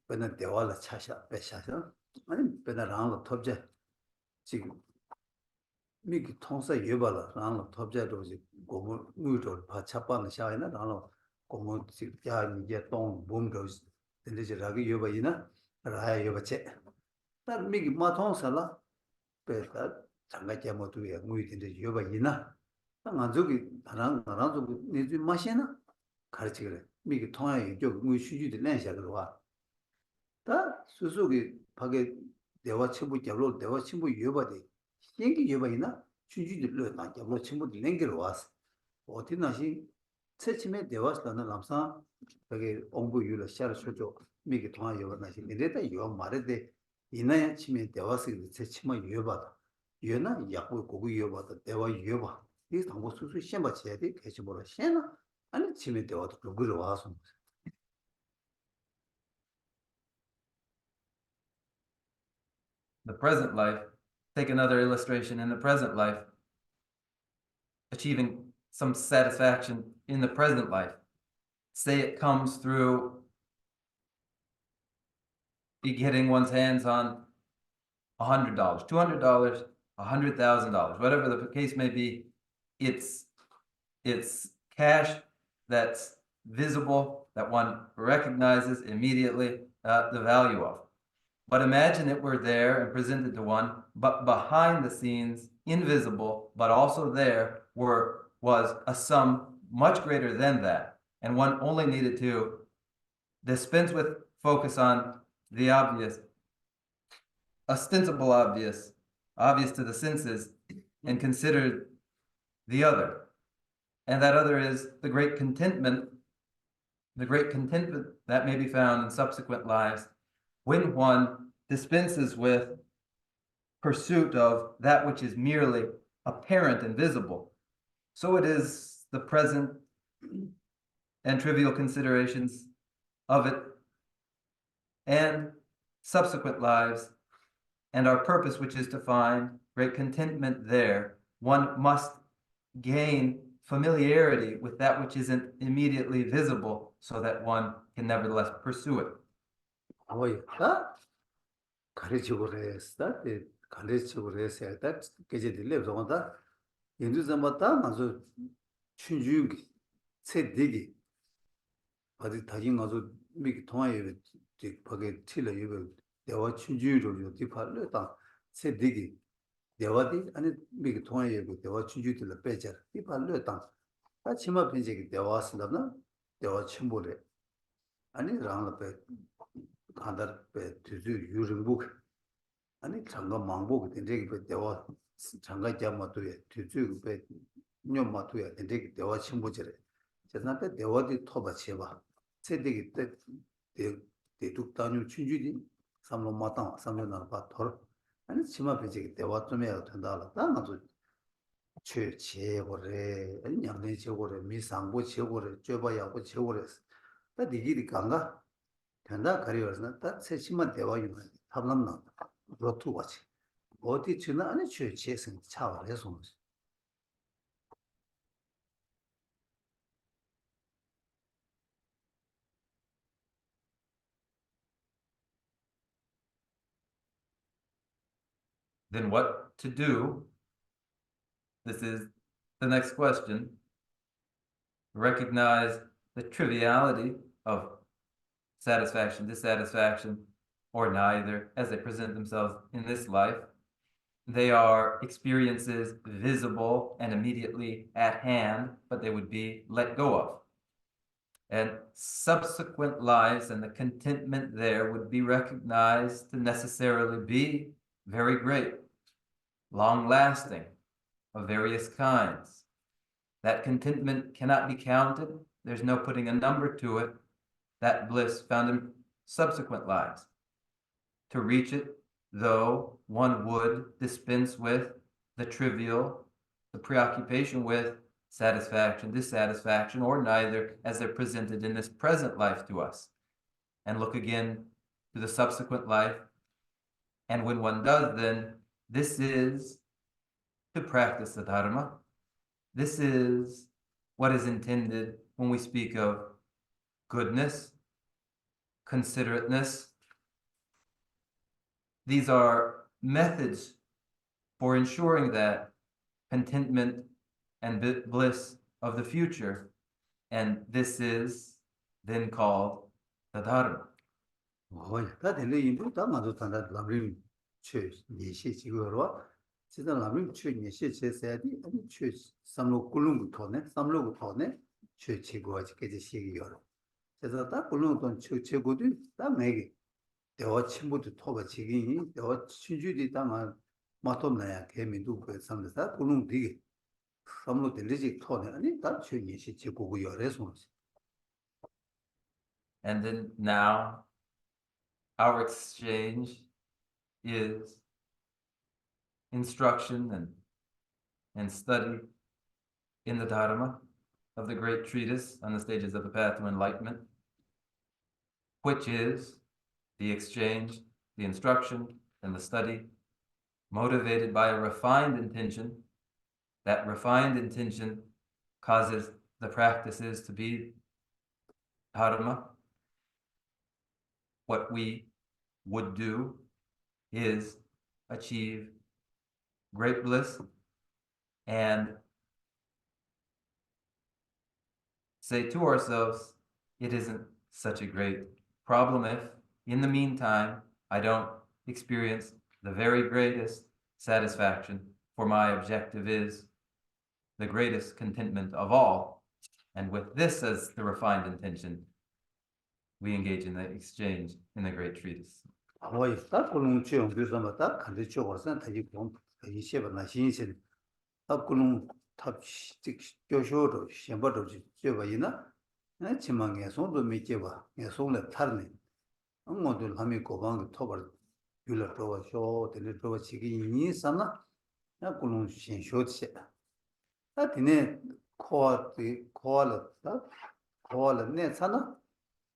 배는 대화를 차샤 빼샤서 아니 배나랑로 톱제 지금 미기 통사 예발라 랑로 톱제도 지 고무 무도 바차빠는 샤이나 랑로 고무 지야 이제 동 몸도 들리지라기 예바이나 라야 예바체 딱 미기 마통사라 배다 장가제 모두에 무이든지 예바이나 나저기 나랑 저 내지 마시나 가르치 그래 미기 통화에 저 무슈주들 내셔도 와 다 수수기 밖에 대화 친구 잡로 대화 친구 여바데 신기 여바이나 주주들로 나 잡로 친구들 랭게로 왔어 어디 나시 최침에 대화스는 남사 저기 공부 유로 샤를 쇼죠 미기 통화 여바나시 이래다 요 말에 이나야 치면 대화스 최침에 여바다 여나 약고 고고 여바다 대화 여바 이 당고 수수 시험 받쳐야 돼 계시 보러 시나 아니 치면 대화도 그거로 와서 The present life, take another illustration in the present life, achieving some satisfaction in the present life. Say it comes through be getting one's hands on $100, $200, $100,000, whatever the case may be. It's cash that's visible, that one recognizes immediately the value of. But imagine it were there and presented to one, but behind the scenes, invisible, but also there was a sum much greater than that. And one only needed to dispense with focus on the obvious, ostensible obvious to the senses, and consider the other. And that other is the great contentment that may be found in subsequent lives when one dispenses with pursuit of that which is merely apparent and visible. So it is the present and trivial considerations of it and subsequent lives and our purpose, which is to find great contentment there. One must gain familiarity with that which isn't immediately visible so that one can nevertheless pursue it. 가르치고 그랬어. 가르치고 그랬어야 돼. 그제들이 그러다 인도점마다 아주 춘주기 세대기 어디 다진 아주 미기 통화에 밖에 틀려 이거 대화 춘주로 요 디팔로다 세대기 대화디 아니 미기 통화에 대화 주주들 빼자 이 발로 땅 치마 편지기 대화 쓰다나 대화 첨보래 아니 랑을 빼 간다 빼 두주 유름북 아니 장가 망보고 된대기 빼 대화 장가 잡마도에 두주 빼 녀마도에 된대기 대화 첨보지래 제가 빼 대화디 토바 쳐봐 세대기 때 대tuk단유 춘주디 삼로 마땅 삼로나 봐 돌 아니 치마 편지기 대화 좀 해야 된다 나도 최고래 양내 최고래 미상고 최고래 쬐봐야고 최고래 다 니기리 간가 된다 가리어서 다 세심한 대화 유는 탑남나 로투 같이 어디 지나 아니 최신 차와 해서 Then what to do? This is the next question. Recognize the triviality of satisfaction, dissatisfaction, or neither as they present themselves in this life. They are experiences visible and immediately at hand, but they would be let go of. And subsequent lives and the contentment there would be recognized to necessarily be very great, long-lasting, of various kinds. That contentment cannot be counted. There's no putting a number to it. That bliss found in subsequent lives. To reach it, though, one would dispense with the trivial, the preoccupation with satisfaction, dissatisfaction, or neither as they're presented in this present life to us, and look again to the subsequent life. And when one does, then this is to practice the Dharma. This is what is intended when we speak of goodness, considerateness. These are methods for ensuring that contentment and bliss of the future, and this is then called the Dharma. 다 되는 인도 다 맞도 단다 람림 최 예시 지고로 진짜 람림 최 예시 제세야디 아니 최 삼로 꿀lun부터네 삼로부터네 최 지고까지 시기요 그래서 다 꿀lun부터 최고도 다 매기 대화 친구도 토바 지기 대화 친주디 당한 맞도나야 개민도 그 삼다 꿀lun 되게 삼로 들리지 토네 아니 다최 예시 지고고 열에서 And then now our exchange is instruction and study in the Dharma of the great treatise on the stages of the path to enlightenment, which is the exchange, the instruction, and the study motivated by a refined intention. That refined intention causes the practices to be Dharma. What we would do is achieve great bliss and say to ourselves, it isn't such a great problem if, in the meantime, I don't experience the very greatest satisfaction, for my objective is the greatest contentment of all. And with this as the refined intention, we engage in the exchange in the great treatise. 딱 그런 취용 그래서 딱 간데 쪽어서 다시 좀 이세번나 신신 딱 그런 탑 교쇼로 심버도 줘봐이나 나 지망에 손도 믿게봐 내 손에 탈네 아무도 함이 고방 토벌 율러 쇼 되는 또 지기 이니잖아 나 그런 신쇼치 나 되네 코알 내 sana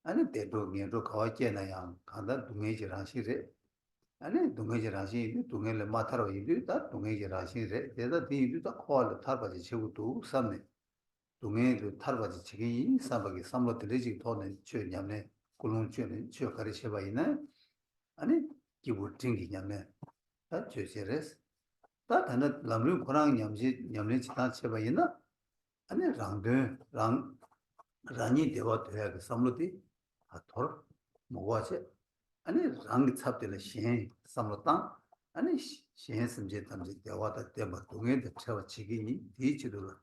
아니 대도기로 거기에나야 간다 동해지라시래 아니 동해지라시 동해를 마타로 이들 다 동해지라시래 대다 뒤도 다 코알 타바지 제고도 삼네 동해도 타바지 지기 삼바기 삼로 들리지 돈은 쥐냐네 굴lun쥐는 쥐 가르쳐 봐이나 아니 기부 ting기냐네 다 쥐세레스 다 단다 람류 고랑 냠지 지다 쳐봐이나 아니 랑이 대화 돼야 그 삼로디 아 돌 뭐하지 아니 랑 찹들 신 삼로 땅 아니 신심제 담지 대화다 때마 동에도 저 지기니 뒤치도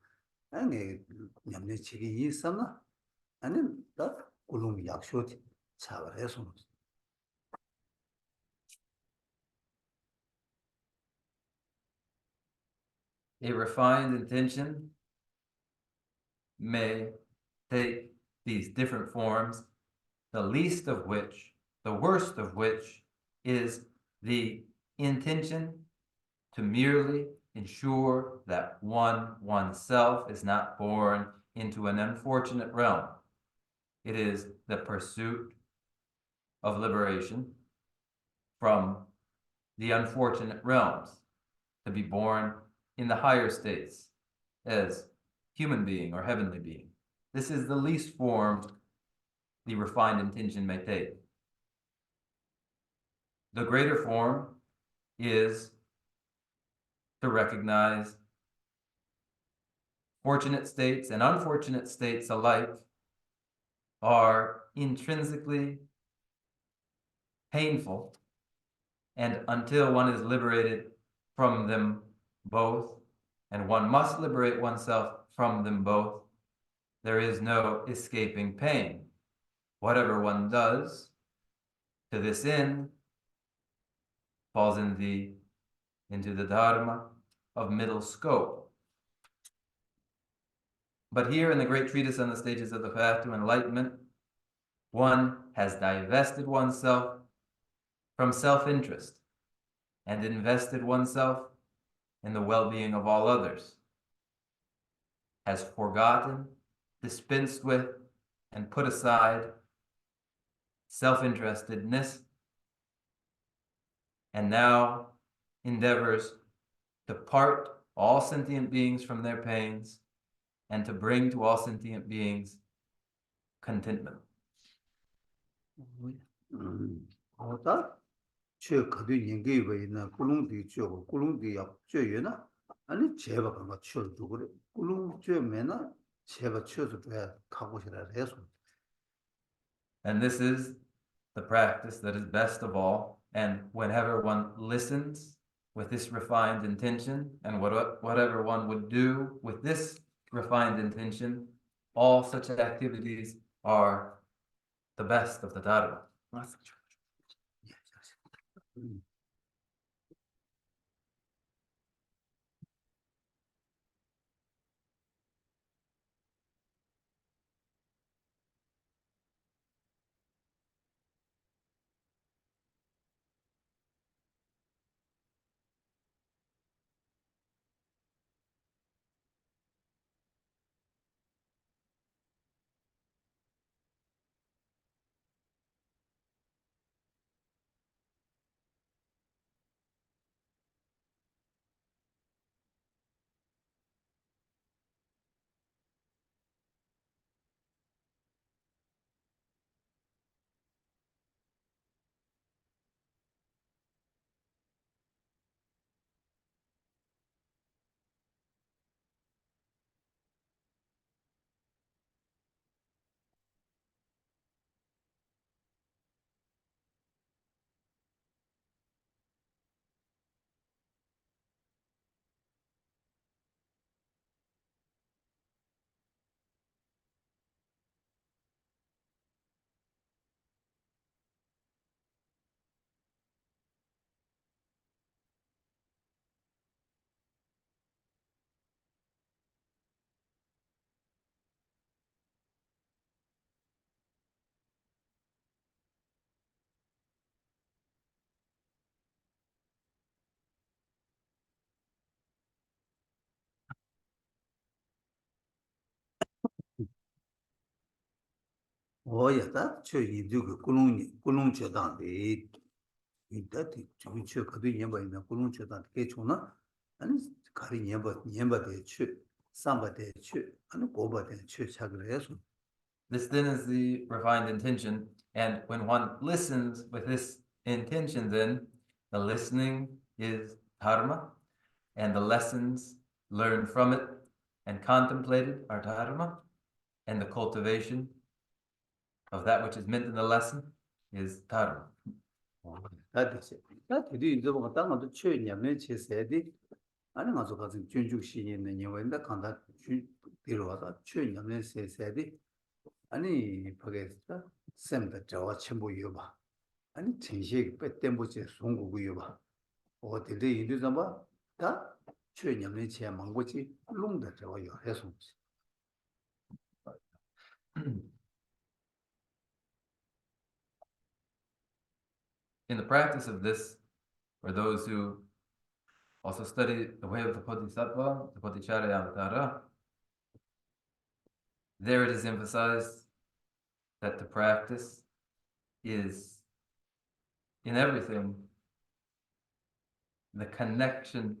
아니 냠네 지기 있었나 아니 나 꿀ung 약쇼티 차버려서 A refined intention may take these different forms, the least of which, the worst of which, is the intention to merely ensure that oneself is not born into an unfortunate realm. It is the pursuit of liberation from the unfortunate realms, to be born in the higher states as human being or heavenly being. This is the least form the refined intention may take. The greater form is to recognize fortunate states and unfortunate states alike are intrinsically painful, and until one is liberated from them both, and one must liberate oneself from them both, there is no escaping pain. Whatever one does to this end falls into the Dharma of middle scope. But here in the great treatise on the stages of the path to enlightenment, one has divested oneself from self-interest and invested oneself in the well-being of all others, has forgotten, dispensed with, and put aside self-interestedness, and now endeavors to part all sentient beings from their pains and to bring to all sentient beings contentment. 어다 저 그도 인게 왜나 꿀ung디 저 꿀ung디 약 저여나 아니 제가 그거 쳐도 그래 꿀ung 저면은 제가 쳐도 돼 가고 싶어라 해서 And this is the practice that is best of all. And whenever one listens with this refined intention, and whatever one would do with this refined intention, all such activities are the best of the Dharma. 어야다 저 인도 그 꿀ung 저당데 이다티 저 그도 인바 있나 꿀ung 저당 게 좋나 아니 가리 년바데 쳐 삼바데 쳐 아니 고바데 쳐 차그래 해서 This then is the refined intention. And when one listens with this intention, then the listening is dharma, and the lessons learned from it and contemplated are dharma, and the cultivation of that which is meant in the lesson is dharma. 다듯이 다들이 이제 뭐 땅도 최냐면 제세디 아니 가서 가서 준죽시 있는 영화인데 간다 들어와서 최냐면 세세디 아니 보겠다 샘다 저와 첨부 봐 아니 전시에 빼땜부지 송구고 봐 어디들 인도 잡아 다 최냐면 제 망고지 롱다 저와 해서 In the practice of this, for those who also study the way of the Bodhisattva, the Bodhicharya, there it is emphasized that the practice is, in everything, the connection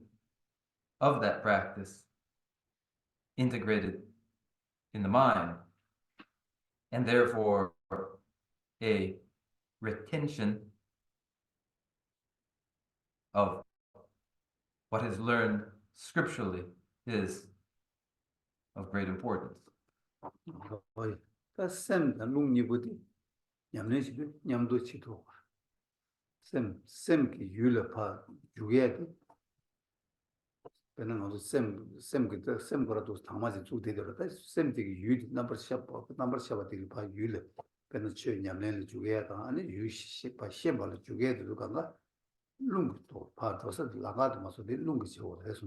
of that practice integrated in the mind, and therefore a retention of what is learned scripturally is of great importance. 거의 샘다 롱니부디 냠내시비 냠도 치도 샘기 율파 주게디 배는 어디 샘그 샘거라도 당마지 주되더라다 샘되게 율 넘버 샤바디 바 율 배는 쳐 냠내를 주게다 아니 유시 바 셴발을 주게도 간가 롱도 파도서 나가도 마서디 롱기 치고 해서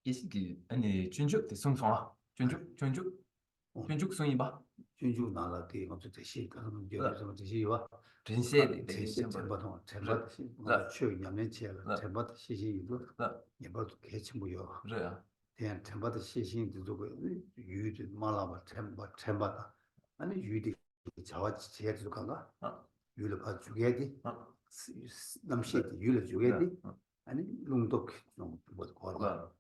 이게 아니 준죽 대성성아 준죽 성이봐 준주 나라디 먼저 대시 그런 게 좀 대시와 전세대 대시 전부터 전부터 그 냠내 지야가 전부터 시시도 예버도 개침무요 그래요. 대한 전부터 시신도 저거 유지 말아봐 전부다 아니 유디 자와 지혜도 간가 유를 봐 주게디 남시 유를 주게디 아니 롱도 좀뭐 걸어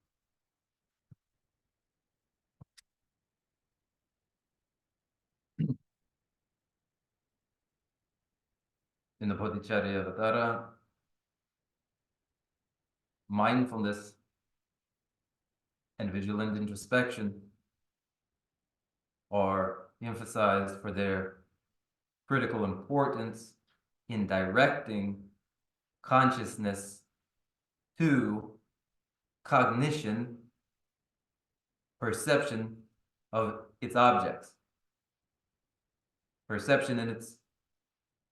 In the Bodhicharya, mindfulness and vigilant introspection are emphasized for their critical importance in directing consciousness to cognition, perception of its objects, perception in its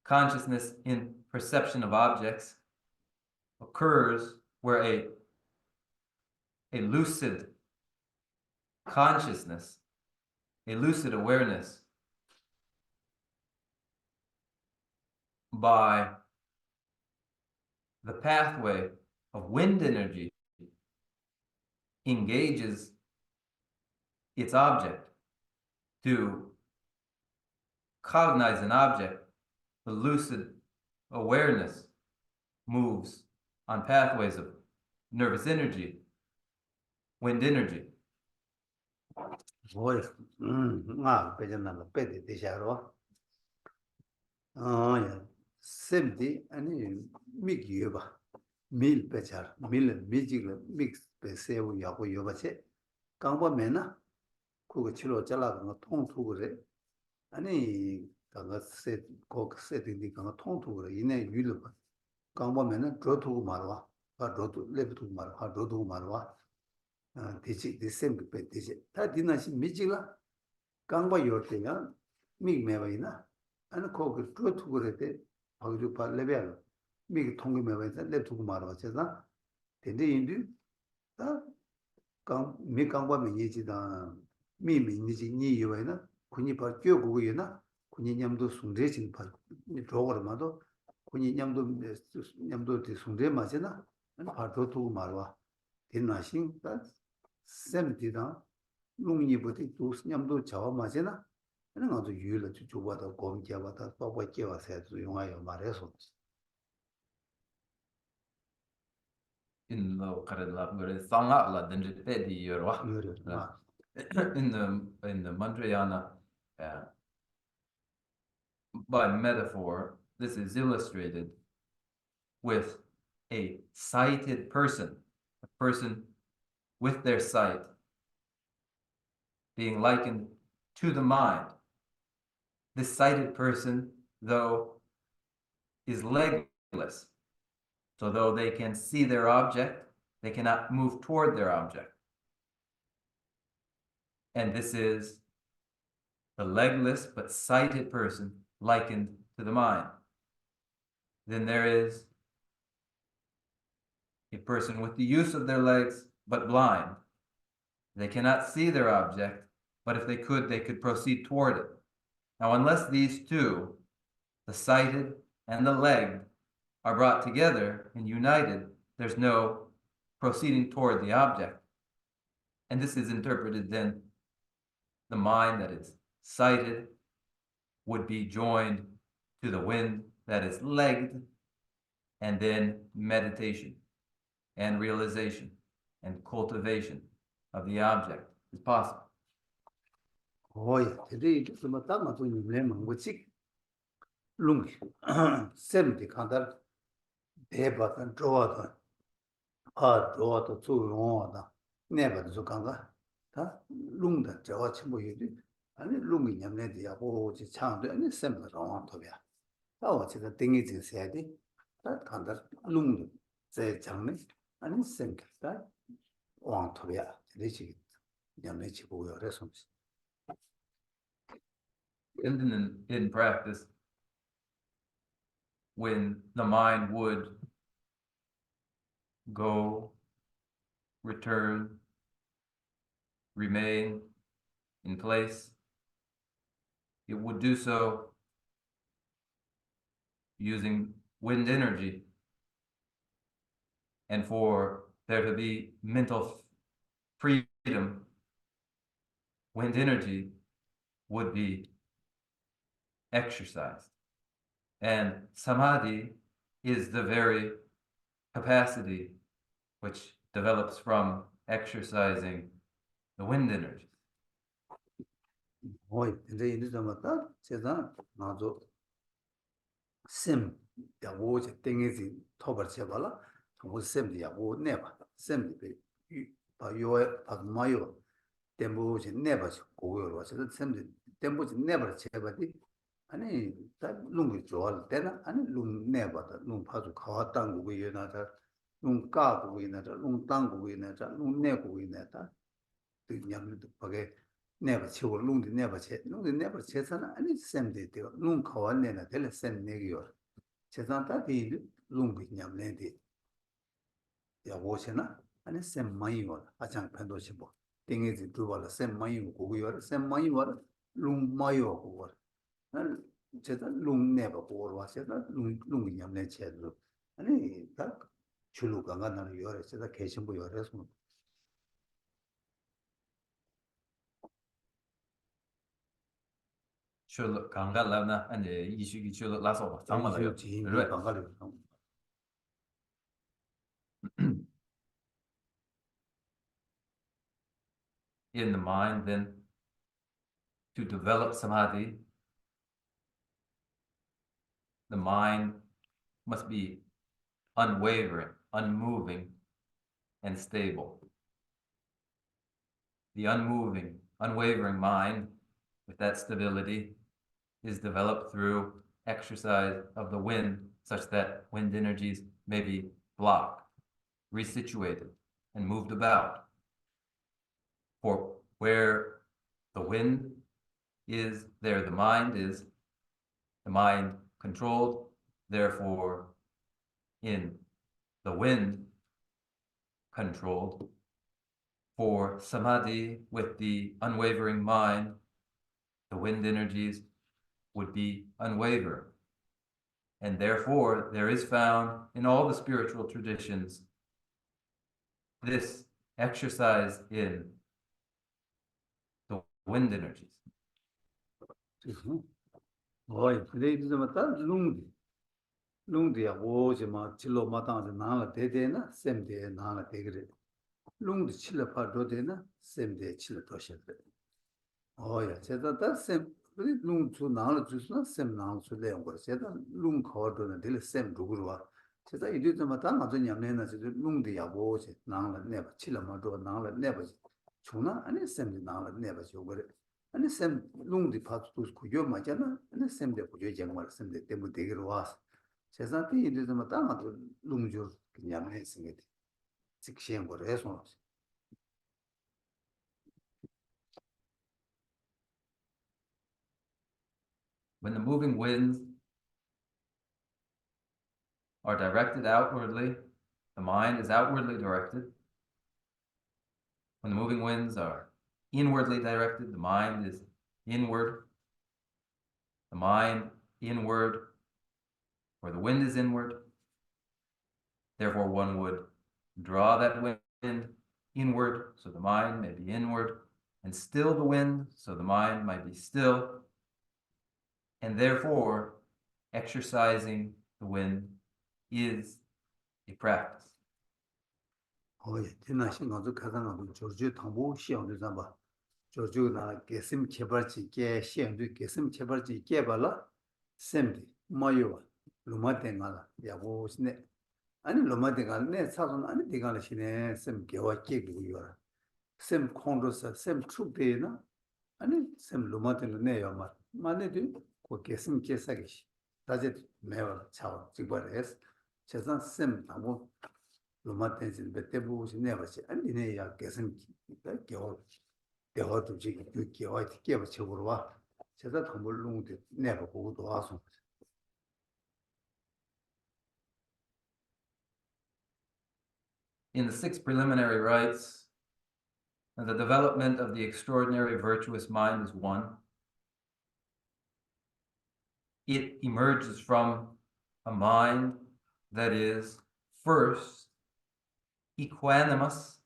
consciousness in perception of objects occurs where a lucid consciousness, a lucid awareness by the pathway of wind energy engages its object to cognize an object. The lucid awareness moves on pathways of nervous energy, wind energy. 뭐야 배전나가 배대 대샤로 야 샘디 아니 미기여 봐밀 배차 밀 미지글 믹스 배세우 야고 여바체 강보면나 그거 치료 잘라는 거 통투 그래 아니 가가 세팅이 가가 통투 그래 이내 율 봐 강보면은 저투고 말와 아 저투 레프투고 말와 아 저투고 말와 대지 디셈 배 대지 다 디나시 미지라 강바 요때야 미메바이나 아니 거기 저투고 그래 거기 봐 레벨 미 통금메바이나 레프투고 말와 제가 근데 인도 강 미강바 미지다 미미니지 니요에나 군이 봐 교고고이나 군이 냠도 숭대진 봐 저거라마도 군이 냠도 숭대 맞잖아 아니 바로 두고 말와 된나신 샘디다 롱이부터 두 냠도 자와 맞잖아 아니 가도 유를 주고받아 공개받아 또 깨와서 용하여 말해서 In the Karela Sanga la Denjite di Yorwa. In the Mantrayana, by metaphor, this is illustrated with a sighted person, a person with their sight being likened to the mind. This sighted person, though, is legless. So though they can see their object, they cannot move toward their object. And this is the legless but sighted person likened to the mind. Then there is a person with the use of their legs but blind. They cannot see their object, but if they could proceed toward it. Now, unless these two, the sighted and the legged, are brought together and united, there's no proceeding toward the object. And this is interpreted then, the mind that is sighted would be joined to the wind that is legged, and then meditation and realization and cultivation of the object is possible. today some tama to you lemon with sick lung 70 kandar deba and draw draw to two never to kanga lung the jaw chimbo you and lung in yam net ya bo ji chang de and same wrong to ya was the thing is said that kandar lung ze chang ne and same that want to ya this yam net chibo yo resums. In practice, when the mind would go, return, remain in place, it would do so using wind energy. And for there to be mental freedom, wind energy would be exercised. And samadhi is the very capacity which develops from exercising the wind energy. Sim ya wo je tingezi tobar chebala wo sim ya wo neba sim be ba yo ba mayo tembo je neba go yo wa se sim tembo je neba cheba di ani ta lung jo dena ani lung neba da lung pa ju kha tang go yo na da lung ka go yo na da lung tang go yo na da lung ne go yo na da de nyam de ba ge never chill lung de never chesana ani sem de lung khawan ne na de sem ne gyor chesan ta di lung bi nyam ne de ya wo chena ani sem mai wa achang phando chibo tinge ji du wala sem mai go gyor sem mai wa lung mai wa go wa chesan lung ne ba go wa chesan lung nyam ne che du ani ta chulu ga ga na yor chesan keshin bu yor so Chulu kanga lavna and yishugi chulu laso samala yo. In the mind, then, to develop samadhi, the mind must be unwavering, unmoving, and stable. The unmoving, unwavering mind with that stability is developed through exercise of the wind, such that wind energies may be blocked, resituated, and moved about. For where the wind is, there the mind is, the mind controlled, therefore in the wind controlled. For samadhi with the unwavering mind, the wind energies would be unwavering. And therefore, there is found in all the spiritual traditions this exercise in the wind energies. Lung de wo je ma chilo ma tang na la de na sem de na la de gre lung de chilo pa do de na sem de chilo to she de ya che da sem lung chu na la chu na sem na chu le ngo che da lung kho do na de sem du gu wa 제가 이제 좀 맞다 맞아 냠내나 저 농데 야보지 나랑 내가 칠라마 도 나랑 내가 주나 아니 쌤이 나랑 내가 저 그래 아니 쌤 농데 파도 그요 맞잖아 아니 쌤데 그요 정말 쌤데 때문에 되기로 와서 제가 이제 좀 맞다 맞아 농주 냠내 생게 직시한 거를 해서 When the moving winds are directed outwardly, the mind is outwardly directed. When the moving winds are inwardly directed, the mind is inward. The mind inward, or the wind is inward. Therefore, one would draw that wind inward, so the mind may be inward, and still the wind, so the mind might be still. And therefore, exercising the wind is a practice. 지난 신경도 가상하고 저주 당보 시험도 잡아 저주나 개심 개발지 개 시험도 개심 개발지 개발라 샘디 마요 루마땡가라 야고스네 아니 루마땡가 네 사선 아니 디가라 시네 샘 개와 깨고요 샘 콘도서 샘 축데나 아니 샘 루마땡도 네요 마네도 고 개심 개사기시 다제 매월 차오 지버레스 세상 샘 당보 로마텐신 베테부시 네버시 안디네야 개선 개월 대화도 지금 그 개월 개월 적으로 와 제가 동물농도 내가 보고도 와서 In the six preliminary rites, the development of the extraordinary virtuous mind is one. It emerges from a mind that is first equanimous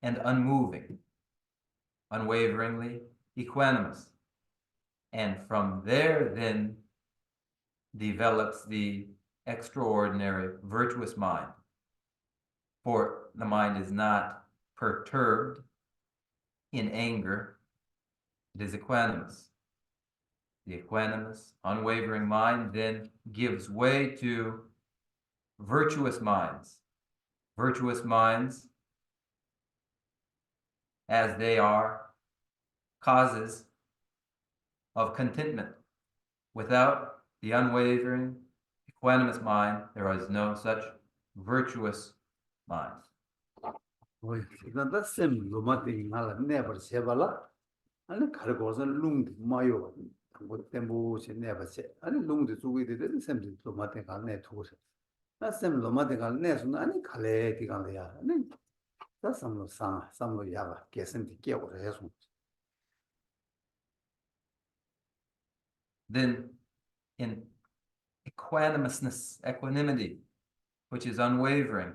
and unmoving, unwaveringly equanimous. And from there then develops the extraordinary virtuous mind. For the mind is not perturbed in anger, it is equanimous. The equanimous, unwavering mind then gives way to virtuous minds. Virtuous minds, as they are causes of contentment. Without the unwavering, equanimous mind, there is no such virtuous mind. 이건 샘 로마땡가라 네버 세발라 아니 가르고서 룽 마요 뭐 템보시 네버세 아니 룽도 주기데 샘 로마땡가 네 투고서 샘 로마땡가 네서 아니 칼레 디간이야 아니 다 삼로 상 삼로 야가 개선디 깨고 해서 Then in equanimousness, equanimity, which is unwavering,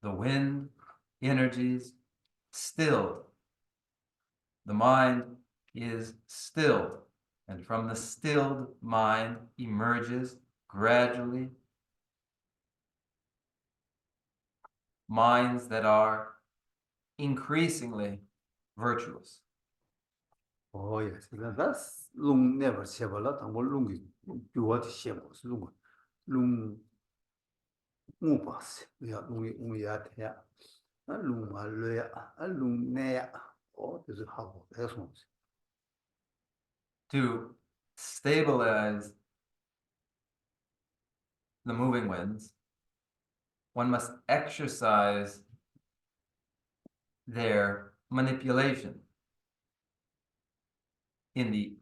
the wind, energies, stilled. The mind is stilled, and from the stilled mind emerges gradually minds that are increasingly virtuous. 예, 그래서 룽 네버 세발라 당고 룽이 주어지 셈스 룽 무바스 야 룽이 우야테야 룽 알레야 룽 네야 그래서 하고 해서 To stabilize the moving winds, one must exercise their manipulation in the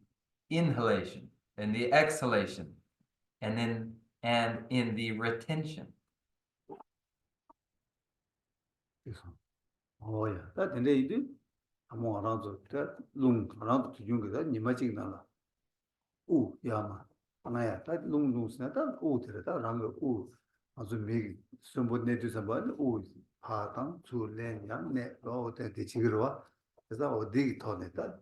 inhalation and the exhalation and in the retention. 그래서 야, 다 근데 이제 아무 알아서 룽 알아도 중요하다 니마직나라 우 야마 나야 다 룽룽스나 우 들다 랑거 우 아주 메기 숨보내도 사발 우 파당 줄래냐 네 로데 지기로 와 그래서 어디 터냈다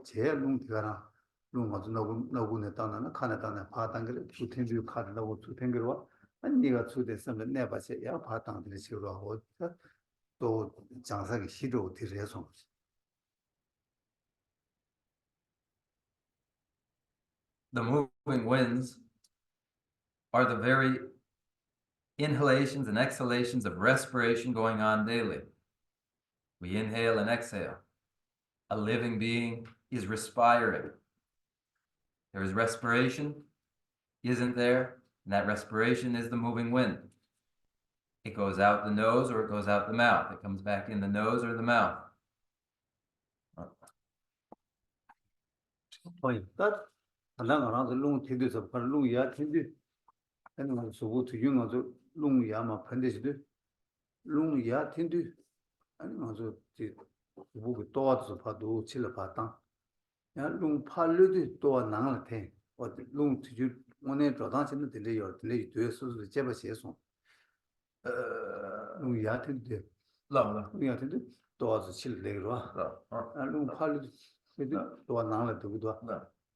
제일 룽티가나 룽 아주 너구네 땅나나 칸에 땅나 파당을 주텐비 카드라고 주텐비로 와 아니 네가 주됐으면 내 봐서 야 파당들이 지로 하고 또 장사기 시도 들여서 The moving winds are the very inhalations and exhalations of respiration going on daily. We inhale and exhale. A living being is respiring. There is respiration, isn't there? And that respiration is the moving wind. It goes out the nose or it goes out the mouth. It comes back in the nose or the mouth. that anang around the long tidus of long ya tindu and so to yung of long yama pendis long ya tindu and also the book dots of Padu Chilapatan. Long palu to a nang ten or long to you one introduction in the delay or delay to the Jabba Saison. Long ya tindu. Long. We are to do doors chill later. And long palu to a nang to do.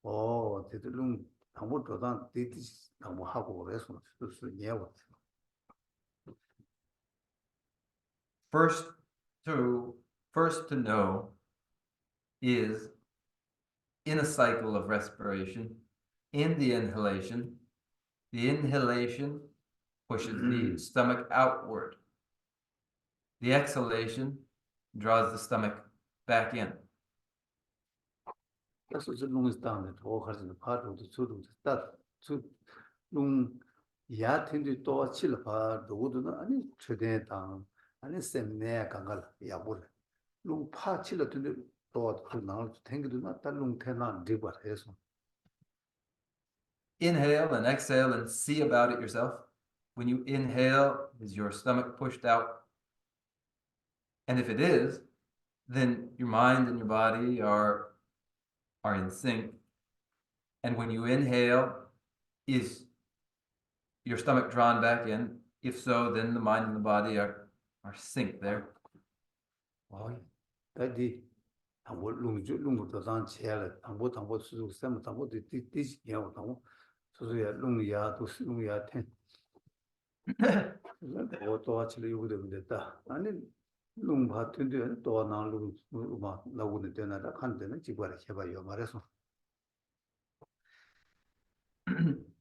Oh, the long, I would go down, this, I will have a restaurant to First to know is in a cycle of respiration, in the inhalation pushes the stomach outward. The exhalation draws the stomach back in. That's what the long is down at all has in the part of the two that to long yat in the door chill apart, the wood and today down and it's same near Gangal, Yabul. Long part chill to the door to now to think do not that long tenant did what is. Inhale and exhale and see about it yourself. When you inhale, is your stomach pushed out? And if it is, then your mind and your body are in sync. And when you inhale, is your stomach drawn back in? If so, then the mind and the body are synced there. Oh, that the I would long to dance chair, and what to some of this year, so they are long yard to long yard 10. Auto actually would have been that. And then long part to do it, or now look at the content, you got to have your marathon.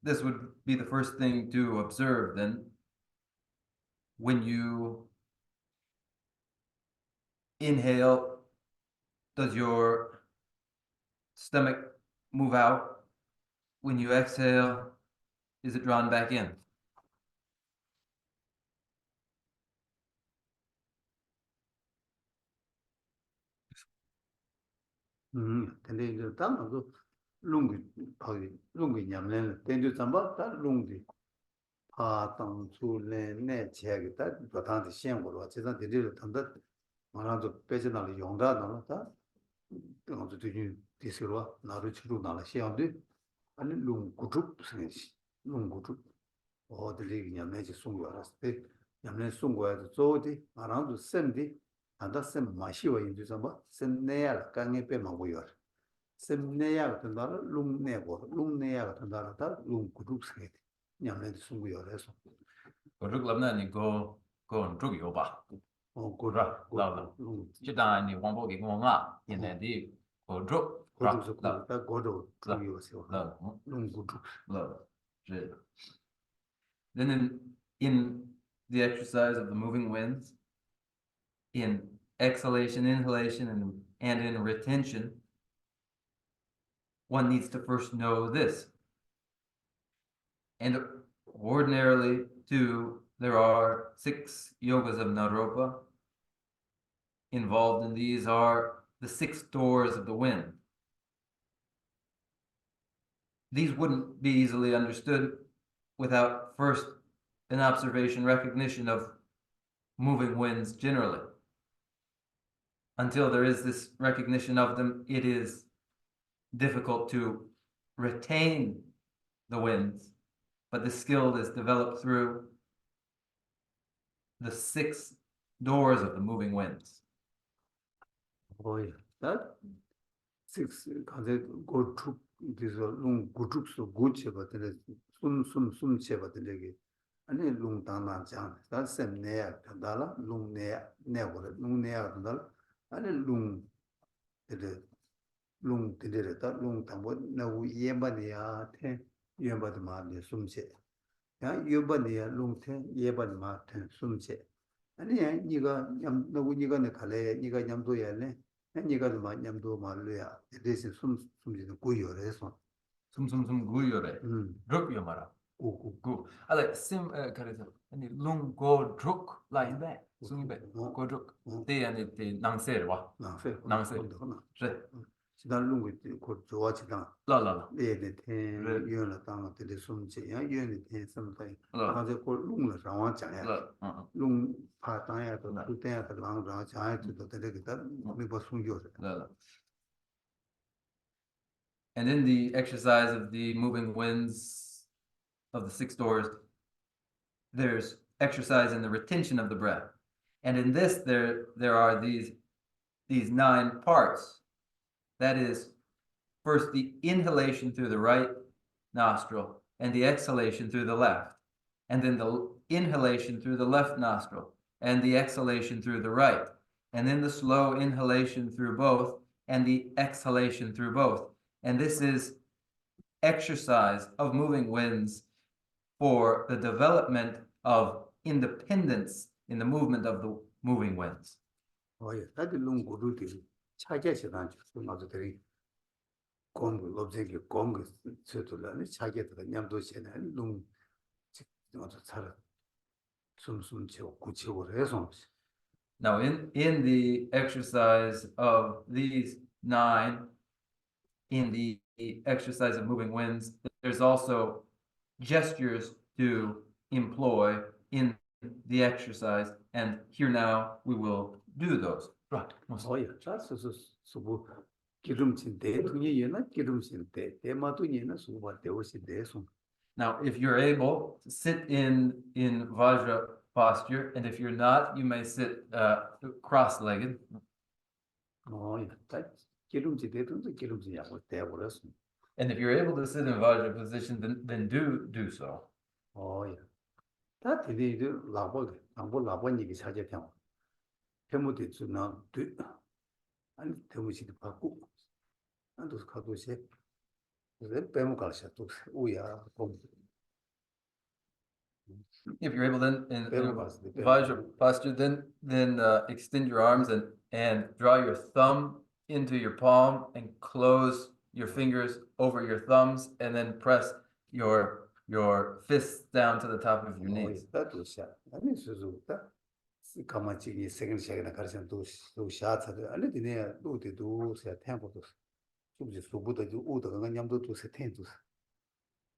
This would be the first thing to observe then. When you inhale, does your stomach move out? When you exhale, is it drawn back in? And then the tongue of the lungi yamlen, then do some about that lungi. Tang to ne check that, but on the same word, it's not the little that one of the personal yonda, to do this, not to do not a shame, and lung group, lung group, or the league yamage sunga, yamlen sunga, zodi, around the 70, and that's some mashiwa into some, send nail, can't pay my way. Sem near the dollar, lung near, the dollar, lung group skate. Yamlet sungu your lesson. Guruk labna ni go and drug yo ba. Oh, good. Chita ni wambo ki go nga in the deep go drug. Then in the exercise of the moving winds, in exhalation, inhalation, and in retention, one needs to first know this. And ordinarily, too, there are 6 yogas of Naropa. Involved in these are the 6 doors of the wind. These wouldn't be easily understood without first an observation, recognition of moving winds generally. Until there is this recognition of them, it is difficult to retain the winds, but the skill is developed through the 6 doors of the moving winds. Oh, yeah. That 6 go to this long groups of good shepherd, some shepherd, and then lung dana jang, that's same near Kandala, lung near, never, lung near Kandala, and then lung did it, that lung tambo, no yembania, 10 yembad man, some say. 야 유번이야 롱텐 예번 마텐 숨제 아니야 네가 냠 너고 네가 내 갈래 네가 냠도야네 네가 마 냠도 말로야 대신 숨지는 고요래서 Sum guyore. Druk yomara. 고고 Gu. I like sim karisa. Ani lung go druk like that. Sumi be. Go druk. Te ani te nangser wa. 나세 Nangser. 나나 Re. 지난 롱고 고 좋아지다 La. 네네 테 네. 유연을 당한 때 숨제 야 유연이 테 섬다이 La. 가서 고 롱을 상황讲呀 La. 롱 파당야도 네. 그때야도 랑랑 자야도 되게다 미버 숨겨서 La. And in the exercise of the moving winds of the six doors, there's exercise in the retention of the breath. And in this, there are these 9 parts. That is, first the inhalation through the right nostril and the exhalation through the left. And then the inhalation through the left nostril and the exhalation through the right. And then the slow inhalation through both and the exhalation through both. And this is exercise of moving winds for the development of independence in the movement of the moving winds. 어예 다들 롱고루들이 차게시단 맞아들이 공부 롭제기 공부 저들라니 차게들 냠도 세네 롱 어서 살아 숨숨치고 구치고 해서 Now, in the exercise of these 9, in the exercise of moving winds, there's also gestures to employ in the exercise. And here now we will do those. Right. 어예 자스스 수부 기름진 대통령이나 기름진 대마도니나 수바 대오시 대송 Now, if you're able to sit in Vajra posture, and if you're not, you may sit cross-legged. 어예 다 기름진 대통령 기름진 야고 대버렸어 And if you're able to sit in Vajra position, then do so. 어예 다 되게 라보 얘기 사제 경 태무도 주나 아니 태무시도 받고 안도 가도시 그래 빼면 갈셔 또 우야 공 If you're able then in 빼면 갔을 때 Vajra posture, then extend your arms and draw your thumb into your palm and close your fingers over your thumbs, and then press your fists down to the top of your knees. 다도시 아니 수수다 가만히 이 세컨 샤이나 가르쳐 또 샤츠를 아니 디네 또도 세 템포도 좀지 수부도 우도 그 냠도 또세 템도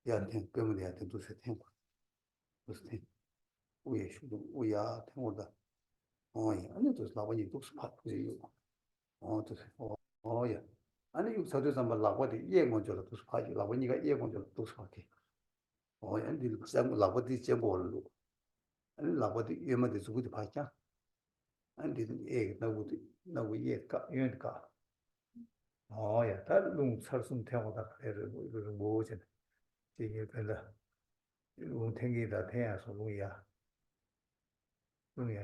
야템 빼면 야 템도 세 템포 무슨 우예 슈도 우야 템보다 어이 아니 또 라고니 또 스파트지 또 어야 아니 이 서도서 말 라고디 예 먼저로 또 스파지 라고니가 예 먼저로 또 스파티 아니 참 라고디 제볼로 아니 라고디 예마데 수부디 파자 아니 예 나고 예가 연가 야 다른 살숨 태워다 그래를 이거를 뭐지 이게 별라 탱기다 태야서 루야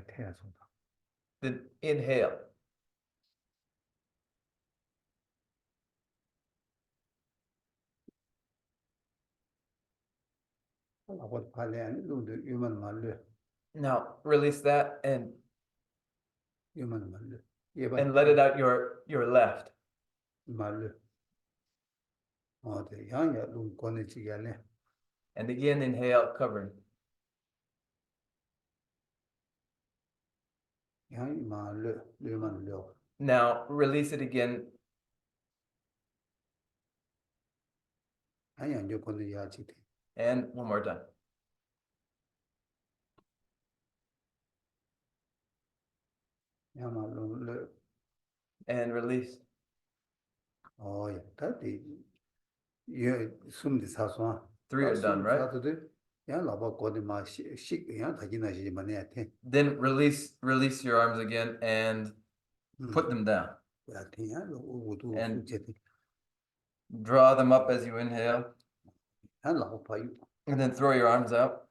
태야서 Then inhale. 라고 팔래 아니 루도 유만 말래 Now release that and 유만 말래 예바 let it out your left. 말래 네 양야 루 권내지야네 And again inhale, covering. 양이 말래 유만 려 Now release it again. 아니 안저 권내야지 And one more time. 야말로 And release. 야 다디 예 숨디 사소아 3 are done, right? 사도들 야 라바 거디 마식 야 다기나시 만에 테 Then release your arms again and put them down. 야 테야 우도 And- 제티 Draw them up as you inhale, 야 라바 파유 and then throw your arms out.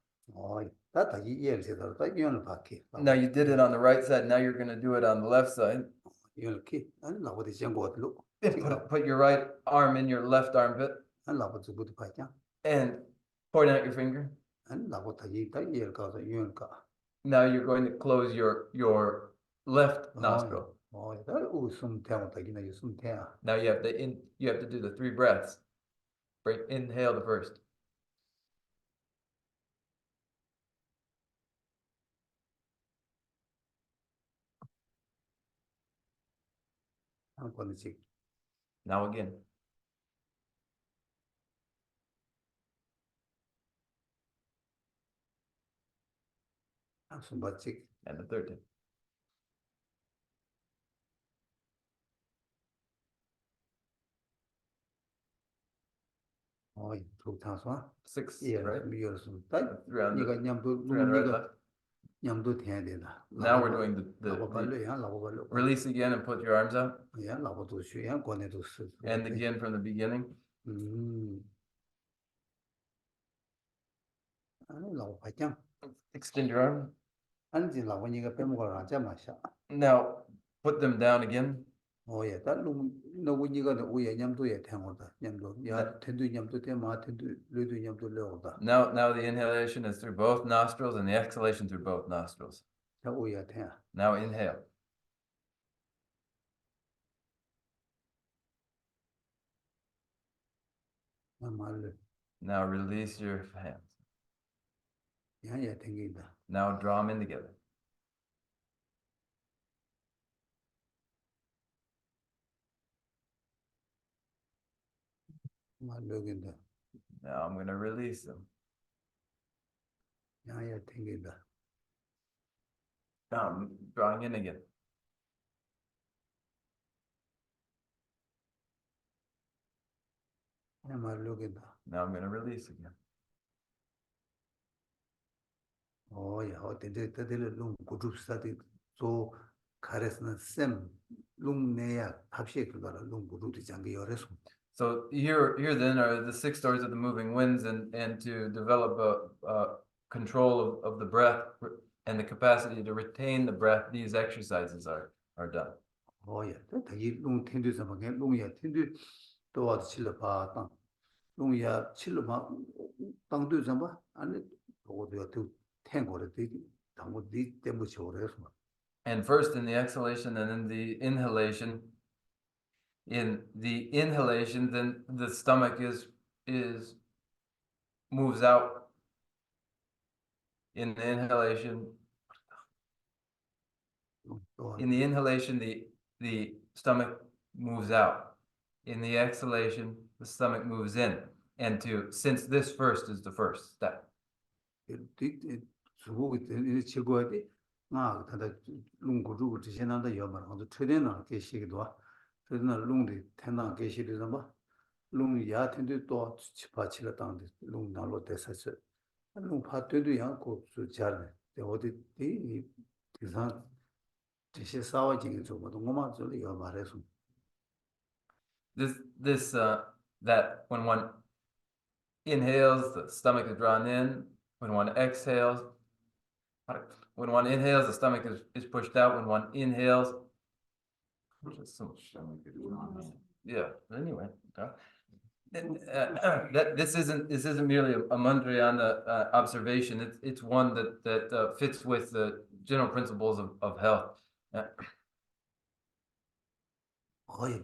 다 다기 이해를 다 이혼을 받게 Now you did it on the right side. Now you're going to do it on the left side. 이렇게 아니 라바디 쟁고들로 And put your right arm in your left armit 한 라바도 부터 파자 and point out your finger. 아니 나고 다시 다 이해를 가서 유연가. Now you're going to close your left nostril. 다 웃음 태고 다기나 웃음 태야. Now you have to do the 3 breaths. Inhale the first. 한 번씩. Now again. 한숨 받직. And the third time. 좋다서. 6, 예, right? 미열숨. 다 Around 네가 the, 냠도 around right 네가 left. 냠도 태야 되나. Now we're doing 라고 발로야, 라고 발로. release again and put your arms out. 야, 라고도 쉬야, 권에도 쓰. And again from the beginning. 아니 라고 발장. Extend your arm. 아니지 라고 네가 빼먹으러 앉아 마셔. Now put them down again. 예, 달롱 너고 네가 오예 냠도에 태고다. 냠도. 야, 텐도 냠도 때마 텐도 르도 냠도 레오다. Now the inhalation is through both nostrils and the exhalation through both nostrils. 자, 오예 태. Now inhale. 말을. Now release your hands. 야야 땡긴다. Now draw them in together. 말로긴다. Now I'm going to release them. 야야 땡긴다. Now I'm drawing in again. 야 말로긴다. Now I'm going to release again. 야, 어때 때들 롱 고줍사디 또 가레스는 셈 롱내야 합시에 그거라 롱 고줍이 장게 열에서. So here then are the 6 stories of the moving winds, and to develop a control of the breath and the capacity to retain the breath. These exercises are done. 야, 되게 롱 텐드서 막 롱이야 텐드 또 와서 칠러 봐. 땅. 롱이야 칠러 봐. 땅도 좀 봐. 아니 그거도 또 탱고를 되게 당고 네 때문에 저래서. And first in the exhalation and in the inhalation. In the inhalation, then the stomach moves out. In the inhalation, the stomach moves out. In the exhalation, the stomach moves in. And since this first is the first step. 수고가 되는 최고하디. 다다 롱고주고 지신한다 여말하고 최대나 계시기도 와. 그러나 롱이 태나 계시를 좀 봐. 롱이 야텐도 또 치파치가 당데 롱 나로 됐었어. 롱 파트도 양고 수자네. 어디 이 기상 지시 싸워지는 정도도 뭐만 좀 말해서. That when one inhales, the stomach is drawn in. When one exhales, the stomach is pushed out. When one inhales, yeah. Anyway, this isn't merely a Mandriana observation. It's one that fits with the general principles of health.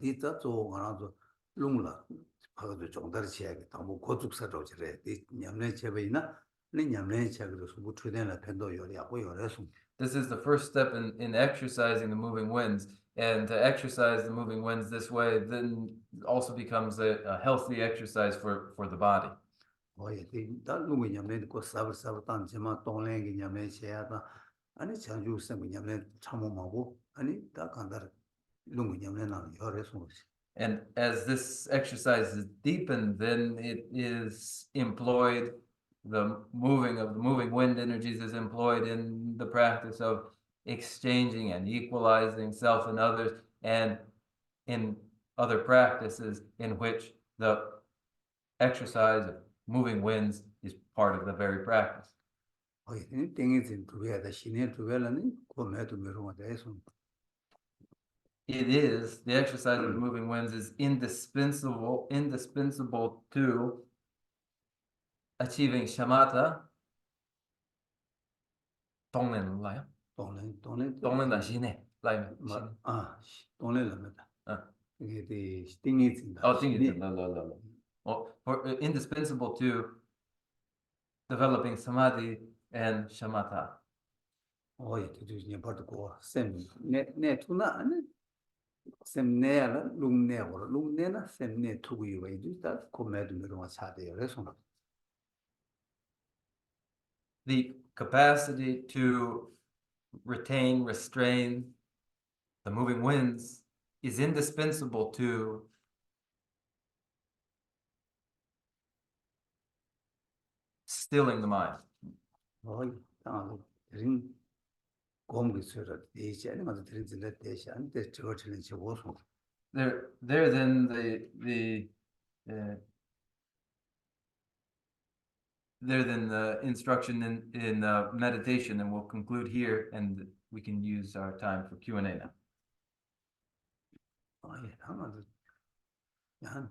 이따 또 하나도 롱라 하고도 정다리 지야겠다. 뭐 고축사로 저래. 이 냠내 제베이나 네 냠내 제그로서 뭐 최대나 편도 요리하고 요래서. This is the first step in exercising the moving winds, and to exercise the moving winds this way then also becomes a healthy exercise for the body. 다 롱이 냠내 고 사브사브 단지마 동랭이 냠내 제야다. 아니 장주sem 냠내 참음하고 아니 다 간다. And as this exercise is deepened, then it is employed, the moving of the moving wind energies is employed in the practice of exchanging and equalizing self and others, and in other practices in which the exercise of moving winds is part of the very practice. It is, the exercise of the moving winds is indispensable to achieving shamatha 동네는 라요? 동네는 다 시내 라이면 시내. 동네랍니다. 어. 이게 띵이 있습니다. Indispensable to developing samadhi and shamatha. 이제 버리고 sem네 투나 아니 sem네라 룽네고 룽네나 sem네 투고요. 이다 코메드로 차대요. 그래서 The capacity to retain, restrain the moving winds is indispensable to stilling the mind. 링 공기스러 대시하는 것도 들으들 대시한테 저거는 저거서 There then the instruction in meditation, and we'll conclude here, and we can use our time for Q&A now. 아마도 야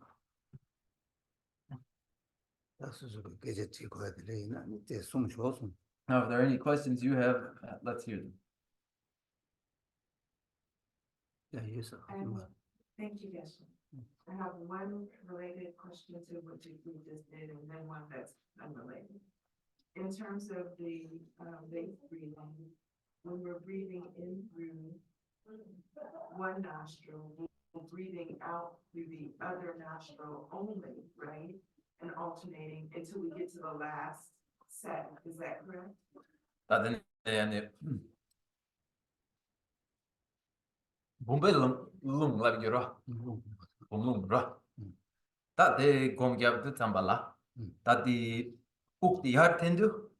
다스서 계제 찍어야 되나 이제 송쇼송 Now, if there are any questions you have, let's hear them. 야 예서 Thank you, Geshe. I have one related question to what you just did, and then one that's unrelated. In terms of the base breathing, when we're breathing in through one nostril, we're breathing out through the other nostril only, right? And alternating until we get to the last set. Is that correct? Tade gomgyab tambala. Tadi ukti har tendu.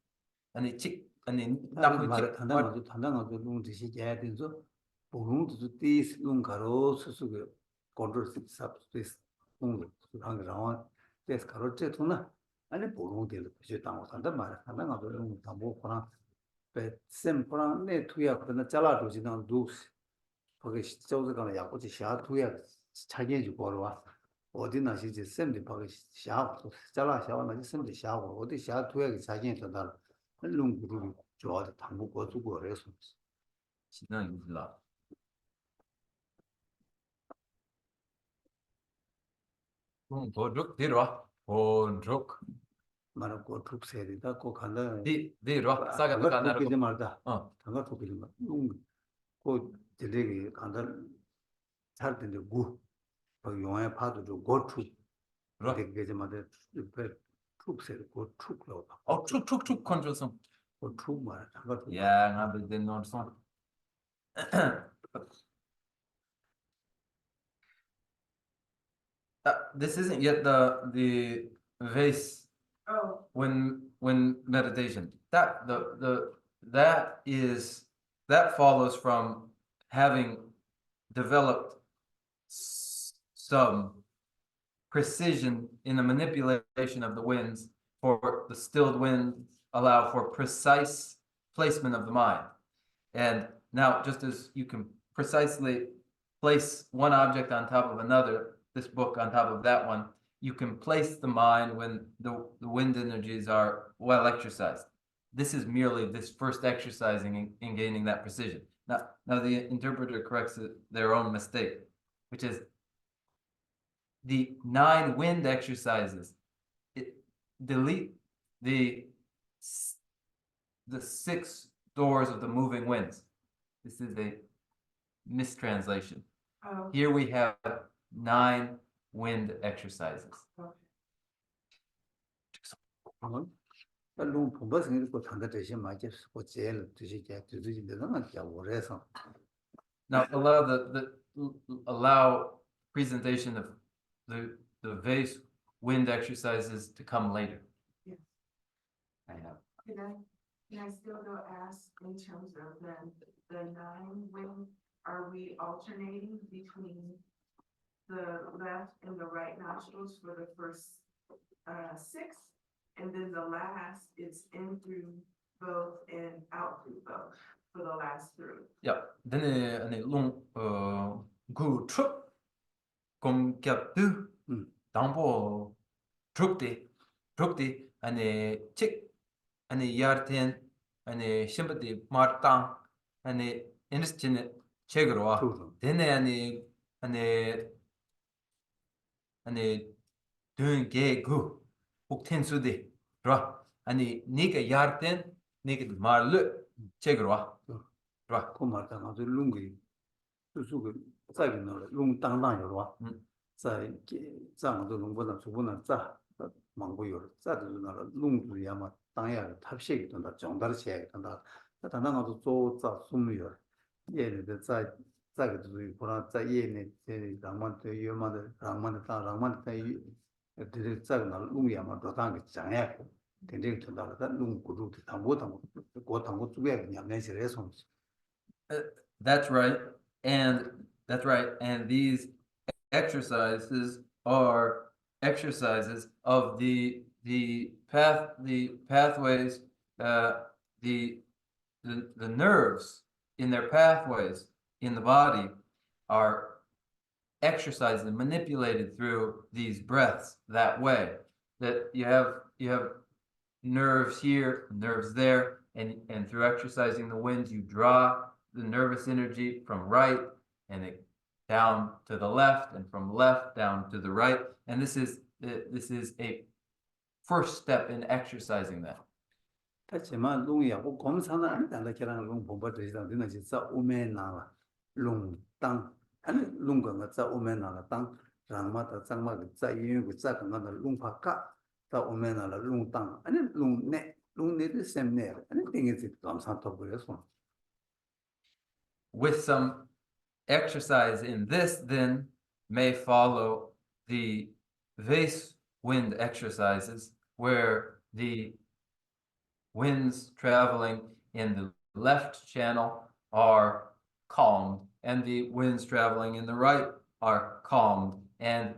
Ani chik ani 단단하고 룽듯이 해야 되죠. 보름도 띠스 룽가로 수수고 컨트롤 삽스페이스 룽 랑랑 데스 카로체 투나 아니 보름들 그저 당고 산다 말 단단하고 룽 담보 코나 베 셈프랑 네 투야 그러나 잘라주지는 두스 거기 저거가 약고지 샤 투야 차게 주고 와 어디 나시지 셈디 거기 샤 잘라 샤와나 셈디 샤고 어디 샤 투야 차게 된다 룽구루 좋아도 당고 거두고 그래서 신앙이 불라. 도둑 뒤로 도둑 말아 고툭 세리다 고 간다 뒤로 싸가 가나로 그게 말다 어 당가 도끼리 고 되게 간다 잘 텐데 고 용에 파도도 고툭 되게 말다 툭 세리 고툭로 축축축 컨트롤성 고툭 말 당가 야 나도 된 노선 this isn't yet the vase Oh, when meditation that that follows from having developed some precision in the manipulation of the winds, for the stilled winds allow for precise placement of the mind. And now, just as you can precisely place one object on top of another, this book on top of that one, you can place the mind when the wind energies are well exercised. This is merely this first exercising in gaining that precision. Now the interpreter corrects their own mistake, which is the 9 wind exercises. Delete the 6 doors of the moving winds. This is a mistranslation. oh, Here we have 9 wind exercises. 롱 pomba스는 고 당가 대신 맞지 고 제일 드시게 드시는데는 겨울에서 Now allow presentation of the vase wind exercises to come later. yes. I have. Can I still go ask in terms of the 9 when are we alternating between the left and the right nostrils for the first 6, and then the last is in through both and out through both for the last 3? Yeah, then 아니 롱그 공격도 담보 drukti 아니 칙 아니 야르텐 아니 심부디 마땅 아니 인스틴 체그로와 투도. 데네 아니 든게구 복텐수디 라 아니 니가 야르텐 니가 말르 체그로와 라 고마다 나도 룽기 수수가 자기 나라 룽 땅땅 요와.在藏的龙波的主播呢，在蒙古有，在的那个龙族呀嘛，当然他写的那讲到的写的那，那他那个做在苏美有，夜里的在个就是不然在夜里在让嘛的有嘛的让嘛的当让嘛的在这在那龙呀嘛都当个讲呀，天天听到了，但龙古路的他们主要的两年起来说。That's right. And these exercises are exercises of the pathways, the nerves in their pathways in the body are exercised and manipulated through these breaths that way. That you have nerves here, nerves there, and through exercising the winds, you draw the nervous energy from right and it down to the left, and from left down to the right. And this is a first step in exercising that. 하지만 롱이하고 검사는 안 된다. 걔랑 롱 본받을 이상 되는 진짜 오메나라 롱 땅. 아니 롱가 자 오메나라 땅. 랑마다 장마가 자 이유고 자 강가다 롱파까 자 오메나라 롱 땅. 아니 롱네도 셈네. 아니 땡이지 감사도 그래서. With some exercise in this, then may follow the vase wind exercises, where the winds traveling in the left channel are calmed, and the winds traveling in the right are calmed and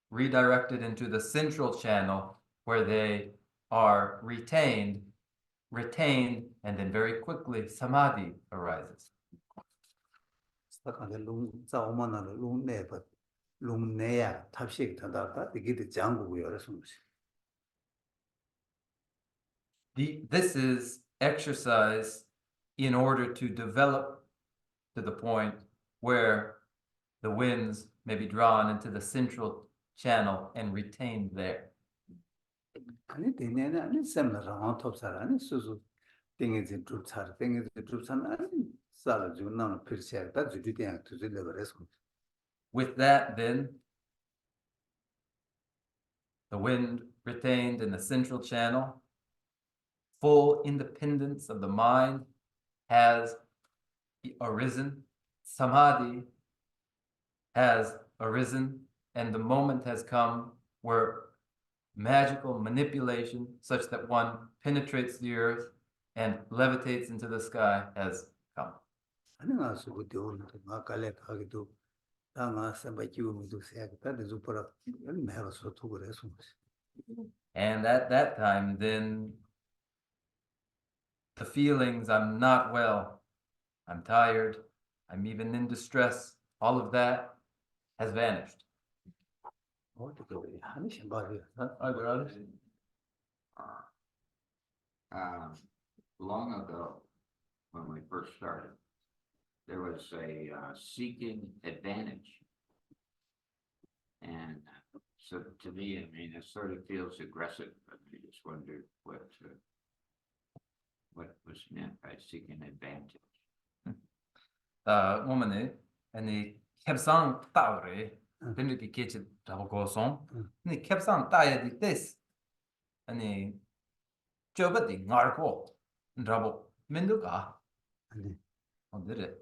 redirected into the central channel, where they are retained, and then very quickly samadhi arises. 사간의 롱 자오만나라 롱네바 롱네야 탑식 된다다 이게 장구고요. 그래서 This is exercise in order to develop to the point where the winds may be drawn into the central channel and retained there. 아니 되네는 아니 셈나랑 톱살 아니 수수 땡이지 줍살 땡이지 줍산 아니 살아 주는 필시하다 주디대야 주디래 그래서 With that, then, the wind retained in the central channel, full independence of the mind has arisen, samadhi has arisen, and the moment has come where magical manipulation, such that one penetrates the earth and levitates into the sky, has come. 아니 나서 그때 오늘 막 갈래 가기도 당아 셈바기우미도 세야겠다 주퍼라 매라서 또 그래서 And at that time, then, the feelings, I'm not well, I'm tired, I'm even in distress, all of that has vanished. 어떻게 그래 하니 신발이 Are there others? Long ago, when we first started, there was a seeking advantage. And so to me, I mean, it sort of feels aggressive. I just wondered what was meant by seeking advantage. 我们呢，你협상 따오래, 근데 계치 라고 고송, 니 협상 따야 될 때스, 아니 저버디 나르고, 라고 민두가, 아니 어디래?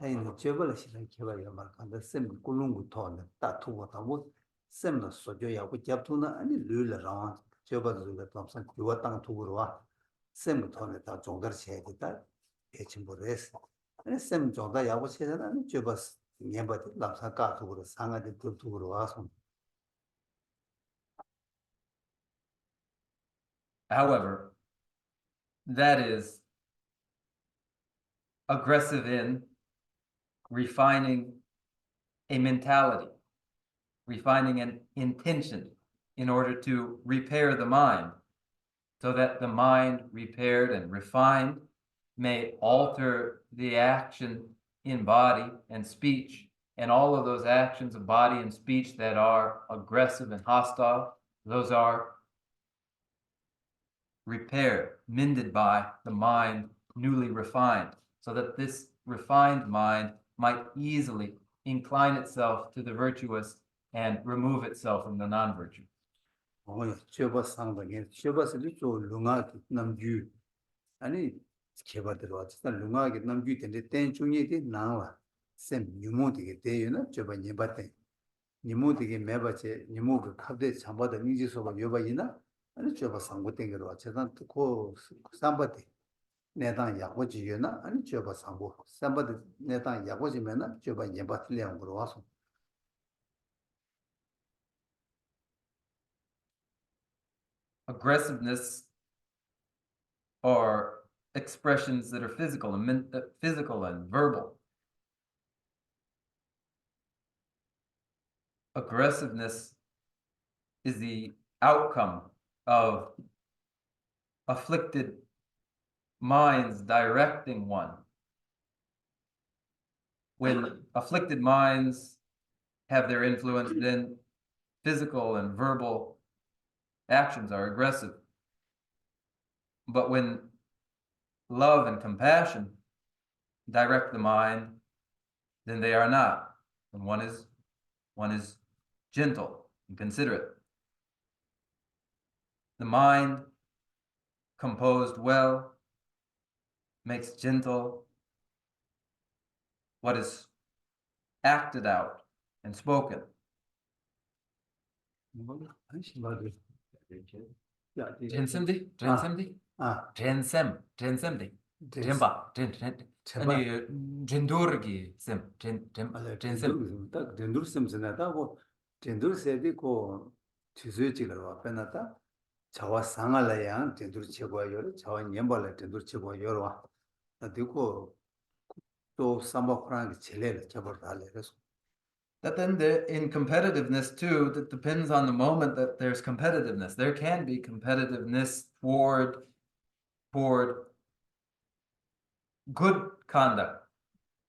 아니 저벌 시간 개발이야 말간다 셈 꿀lun구 토네 다 투고다 뭐 셈도 소조야고 잡투나 아니 르르랑 저벌도 tamsan 요와 땅 투고로 와 셈도 토네 다 종들 세겠다 대침보레스 아니 셈 종다 야고 세는 아니 저버스 녀버도 남사 까투고로 상하데 투고로 와서 However, that is aggressive in refining a mentality, refining an intention in order to repair the mind. so that the mind repaired and refined may alter the action in body and speech, and all of those actions of body and speech that are aggressive and hostile, those are repaired, mended by the mind newly refined, so that this refined mind might easily incline itself to the virtuous and remove itself from the non-virtue. Chöpa sangpa ngen, chöpa sili cho lunga ki namgyu. Ani cheba dhruwa, chita lunga ki namgyu tende ten chungye di nangwa. Sem nyumu dige deyo na chöpa nyeba ten. Nyumu dige meba che, nyumu ki khabde chamba da ningji soba yoba ina, ani chöpa sangpa tengerwa. Chita ko sangpa de netang yakwa chi yo na, ani chöpa sangpa. Sangpa de netang yakwa chi me na, chöpa nyeba tiliang kurwa so. Aggressiveness are expressions that are physical and verbal. Aggressiveness is the outcome of afflicted minds directing one. When afflicted minds have their influence, then physical and verbal actions are aggressive. But when love and compassion direct the mind, then they are not. And one is gentle and considerate. The mind composed well makes gentle what is acted out and spoken. Jensemdi? Jensemdi? Jemba? 아니, 젠도르기 셈, 젠셈. 딱 젠도르 셈스나다 고 젠도르 세디 고 주수에 찍으러 빼놨다. 자와 상할래야 젠도르 최고예요. 자와 년발래 젠도르 최고예요. 와. 나디고 또 삼바프랑 제레를 잡아달래. 그래서 That then in competitiveness too, that depends on the moment that there's competitiveness. There can be competitiveness toward good conduct.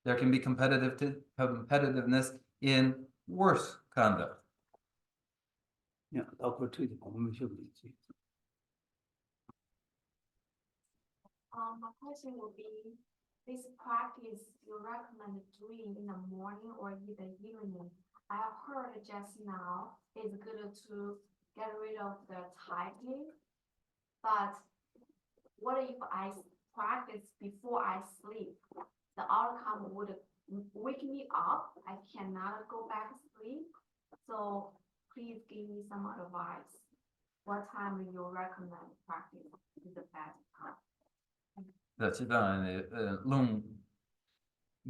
There can be competitiveness in worse conduct. 야, 나그 트이 보면 쉬어지지. My question would be, this practice you recommend doing in the morning or in the evening? I have heard just now it's good to get rid of the typing, but what if I practice before I sleep? The outcome would wake me up. I cannot go back to sleep. So please give me some advice. What time you recommend practice is the best time?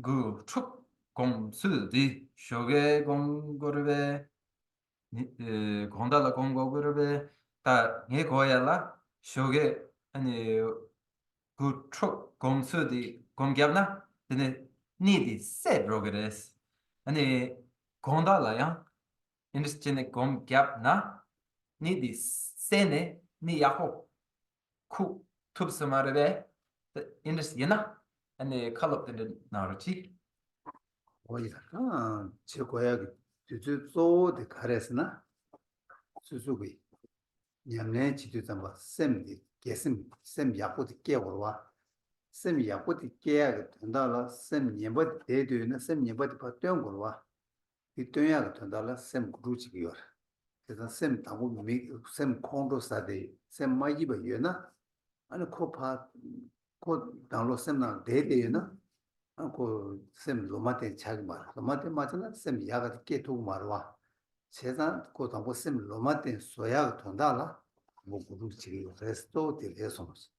그 축공수디 쇼게 공고르베 공달라 공고르베 다 예고야라 쇼게 아니 그 축공수디 공ገብ나 근데 니디 세브로그레스 아니 공달라야 인스티네 공겹나 니디 세네 니야호 쿠 톱스마르베 인더스 예나 아니 칼럽들 나르치 어디다? 최고야 주주소데 가레스나 수수비 냠내 지주담바 셈디 게셈 셈 약보디 깨고와 셈 약보디 깨야 된다라 셈 녀버 대되는 셈 녀버디 바뀌어고와 이 또야가 된다라 셈 그루지기요 그래서 셈 당고 셈 콘도사데 셈 마이바 예나 아니 코파 코 당로 셈나 대대나 그 셈 로마테 자기 말 로마테 맞잖아 셈 야가 깨두고 말와 세상 그 당고 셈 로마테 소야가 돈다라 뭐 그루지기 레스토 딜레소스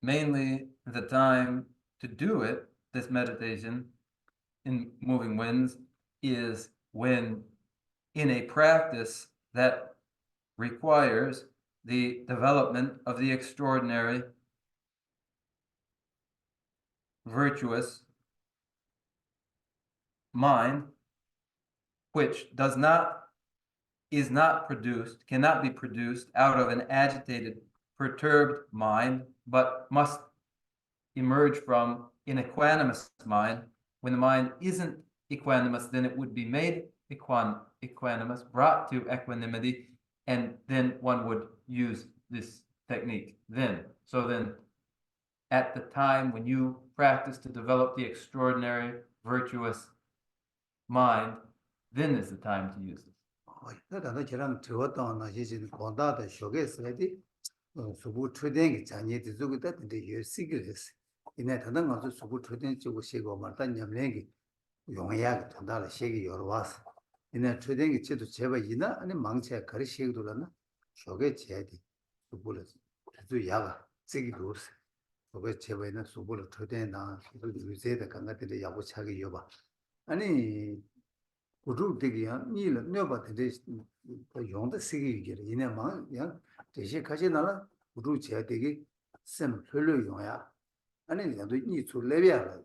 mainly the time to do it, this meditation in moving winds, is when in a practice that requires the development of the extraordinary, virtuous mind, which does not is not produced, cannot be produced out of an agitated, perturbed mind, but must emerge from an equanimous mind. When the mind isn't equanimous, then it would be made equanimous, brought to equanimity, and then one would use this technique then. So then, at the time when you practice to develop the extraordinary, virtuous mind, then is the time to use this. 나도 저랑 저었던 나시진 본다도 쇼게스레디 수부 트레딩 자니디 주고다 근데 열시그레스 이내 다른 것도 수부 트레딩 주고 시고 말다 냠랭기 용해야 단다라 시기 여러 와서 이내 트레딩이 제도 제바이나 아니 망체 거리 시기 돌았나 쇼게 제디 수부를 주 야가 시기 돌스 쇼게 제바이나 수부를 트레딩 나 수부 유세다 간가들이 야고 차기 여봐 아니 우루되기야 니를 녀바데 용도 시기게 이내만 야 대시 가지 나라 우루 제되기 셈 흘려 용야 아니 나도 니 줄래비야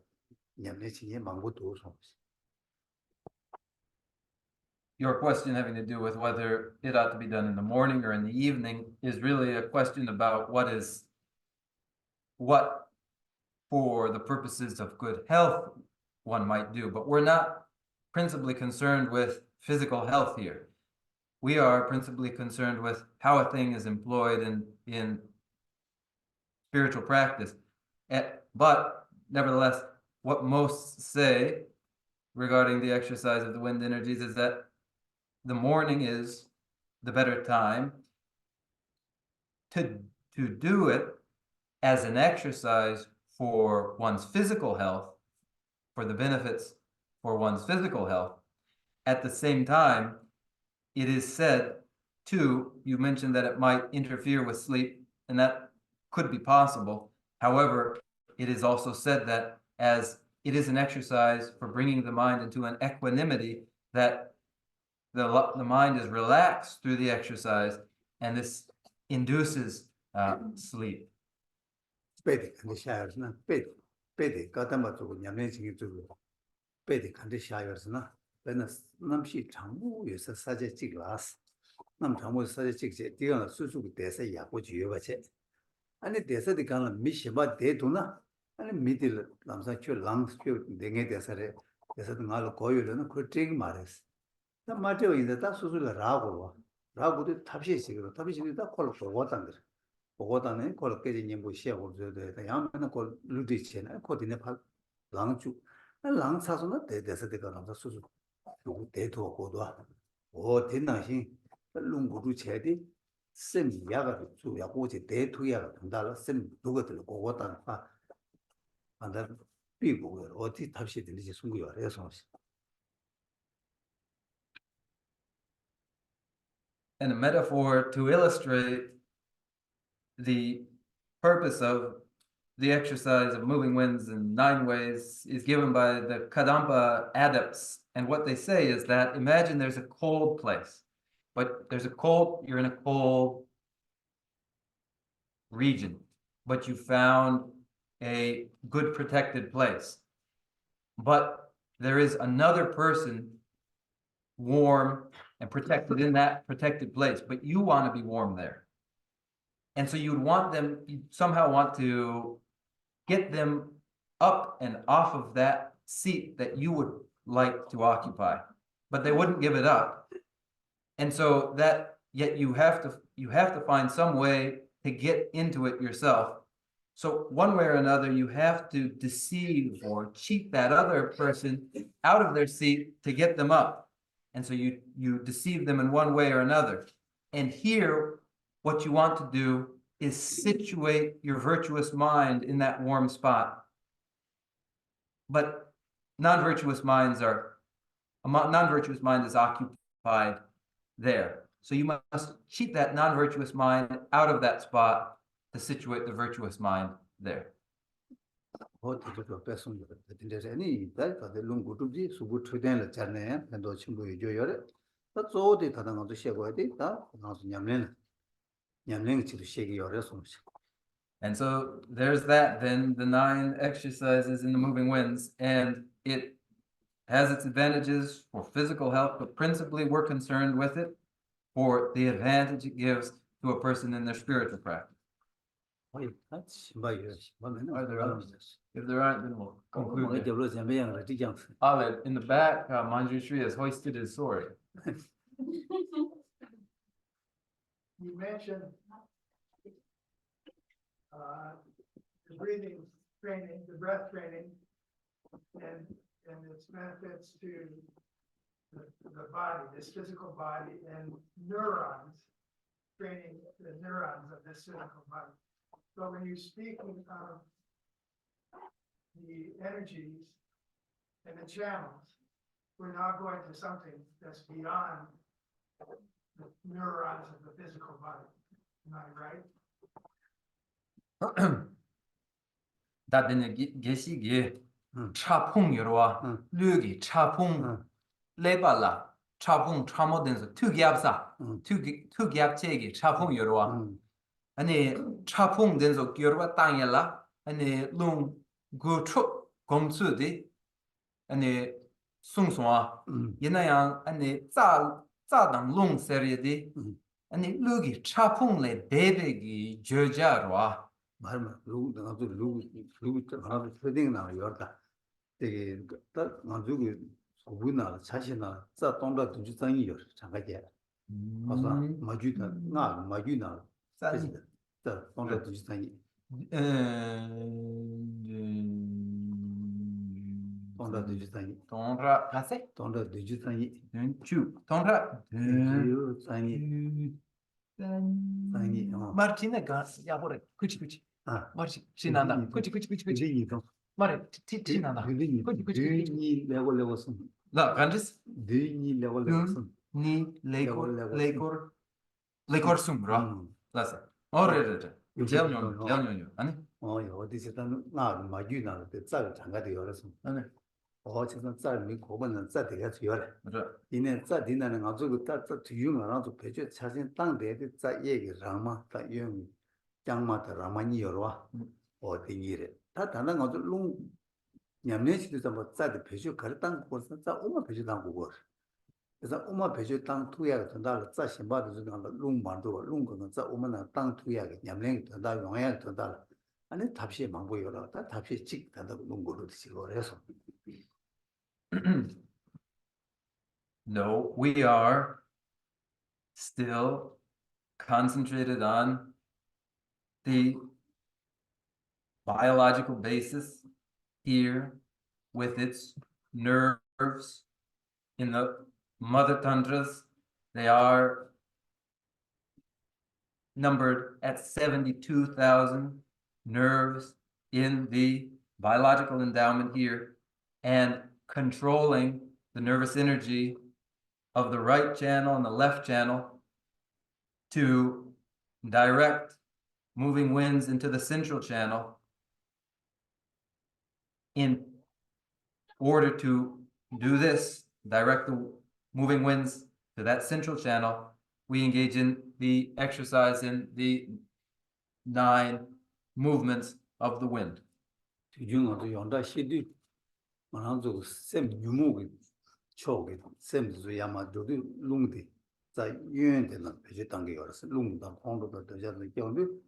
냠내치니 망고도 좀 Your question having to do with whether it ought to be done in the morning or in the evening is really a question about what for the purposes of good health one might do, but we're not principally concerned with physical health here. We are principally concerned with how a thing is employed in spiritual practice. But nevertheless, what most say regarding the exercise of the wind energies is that the morning is the better time to do it as an exercise for one's physical health, for the benefits for one's physical health. At the same time, it is said too, you mentioned that it might interfere with sleep, and that could be possible. However, it is also said that as it is an exercise for bringing the mind into an equanimity, that the mind is relaxed through the exercise, and this induces sleep. 베디 근데 샤여스나 베디 가다마 주고 냠내치기 주고 베디 근데 샤여스나 베나 남시 장무에서 사제 찍라스 남 장무 사제 찍제 디가 수수고 대서 야고 주여바체 아니 대서디 가는 미시바 대도나 아니 미딜 남사 큐 랑스 큐 댕게 대서래 대서도 말로 고유는 그 띵 말했어 나 맞죠 이제 다 수술을 라고도 탑시시기로 탑시시다 콜로 보고단들 보고단에 콜로 깨지니 뭐 시하고 저도 야면은 콜 루디체나 코디네 팔 랑주 랑 사서는 대대서디 가는 수술 요 대도 고도 오 된나신 룽구도 제디 셈 야가 주야 고지 대투야 된다라 셈 누가들 고고단 안다 비고 어디 탑시 들리지 숨고요 그래서 And a metaphor to illustrate the purpose of the exercise of moving winds in 9 ways is given by the Kadampa adepts. And what they say is that imagine there's a cold place, but you're in a cold region, but you found a good protected place. But there is another person warm and protected in that protected place, but you want to be warm there. And so you somehow want to get them up and off of that seat that you would like to occupy, but they wouldn't give it up. And so yet you have to find some way to get into it yourself. So one way or another, you have to deceive or cheat that other person out of their seat to get them up. And so you deceive them in one way or another. And here, what you want to do is situate your virtuous mind in that warm spot. But non-virtuous mind is occupied there. So you must cheat that non-virtuous mind out of that spot to situate the virtuous mind there. 어디도 배송도 근데 아니 달까데 롱구두지 수부 트den을 잘내 도 친구이 줘요래 또 저어디 다당도 시고야 돼다 나서 냠내는 치도 시기 요래서 And so there's that, then the 9 exercises in the moving winds, and it has its advantages for physical health, but principally we're concerned with it for the advantage it gives to a person in their spiritual practice. 어이, 신바요. 뭐면 Are there others? If there aren't, then we'll conclude 뭐가 there. 저로 잼배양 지장. Ale, in the back, Manjushri has hoisted his sword. You mentioned the breathing training, the breath training, and its benefits to the body, this physical body, and neurons, training the neurons of this physical body. So when you're speaking of the energies and the channels, we're now going to something that's beyond the neurons of the physical body. Am I right? 다들 계시기에 응. 차풍 여러와 응. 류기 차풍 응. 레발라 차풍 참모된서 특이합사 응. 특이합체기 차풍 여러와 응. 아니 차풍 된서 여러와 땅이라 아니 롱 고초 검수디 아니 숭숭아 응. 얘나양 아니 짜당 롱 세리디 응. 아니 류기 차풍레 베베기 저자로와 말만 누구 나도 누구 하나 세딩 나 열다. 되게 딱 나중에 소분나 자신나 자 동다 두주상이요. 장가게. 가서 마주다 나 마주나 싸니 자 동다 두주상이 동다 두주상이 동라 가세 동다 두주상이 주 동라 두주상이 상이 마르티네 가 야보레 그치 아 마르티 신난다 그치 그게 마레 티티난다 그치 니 레골레고선 나 간지스 니 레골레고선 니 레코르 숨브라 라세 어레레레 제오뇨 아니 어디서든 나 마주나 자 장가도 열어서 아니 어디서 자미 고번은 자 되게 줘래 맞아 이내 자 뒤나는 가지고 자 뒤용하나도 배주 자신 땅대에 자 얘기 라마 다 용 장마다 라마니 열와 어디 일에 다 다른 것도 롱 냠내시도 뭐 자도 배주 가르 땅 거서 자 오마 배주 땅 거고 그래서 오마 배주 땅 투야 된다 자 신바도 좀 롱만도 롱거는 자 오마나 땅 투야 냠내 된다 용야 된다 아니 답시 망고 열어 다 답시 직 된다 롱거로 지고 해서 No, we are still concentrated on the biological basis here with its nerves in the mother tundras. They are numbered at 72,000 nerves in the biological endowment here, and controlling the nervous energy of the right channel and the left channel to direct moving winds into the central channel. In order to do this, direct the moving winds to that central channel, we engage in the exercise in the 9 movements of the wind. 뒤중어도 연다 시디 만한도 샘 유목이 초게 샘도 야마도 롱디 자 유연되는 배제 단계 열어서 롱다 공도도 되잖아요. 경도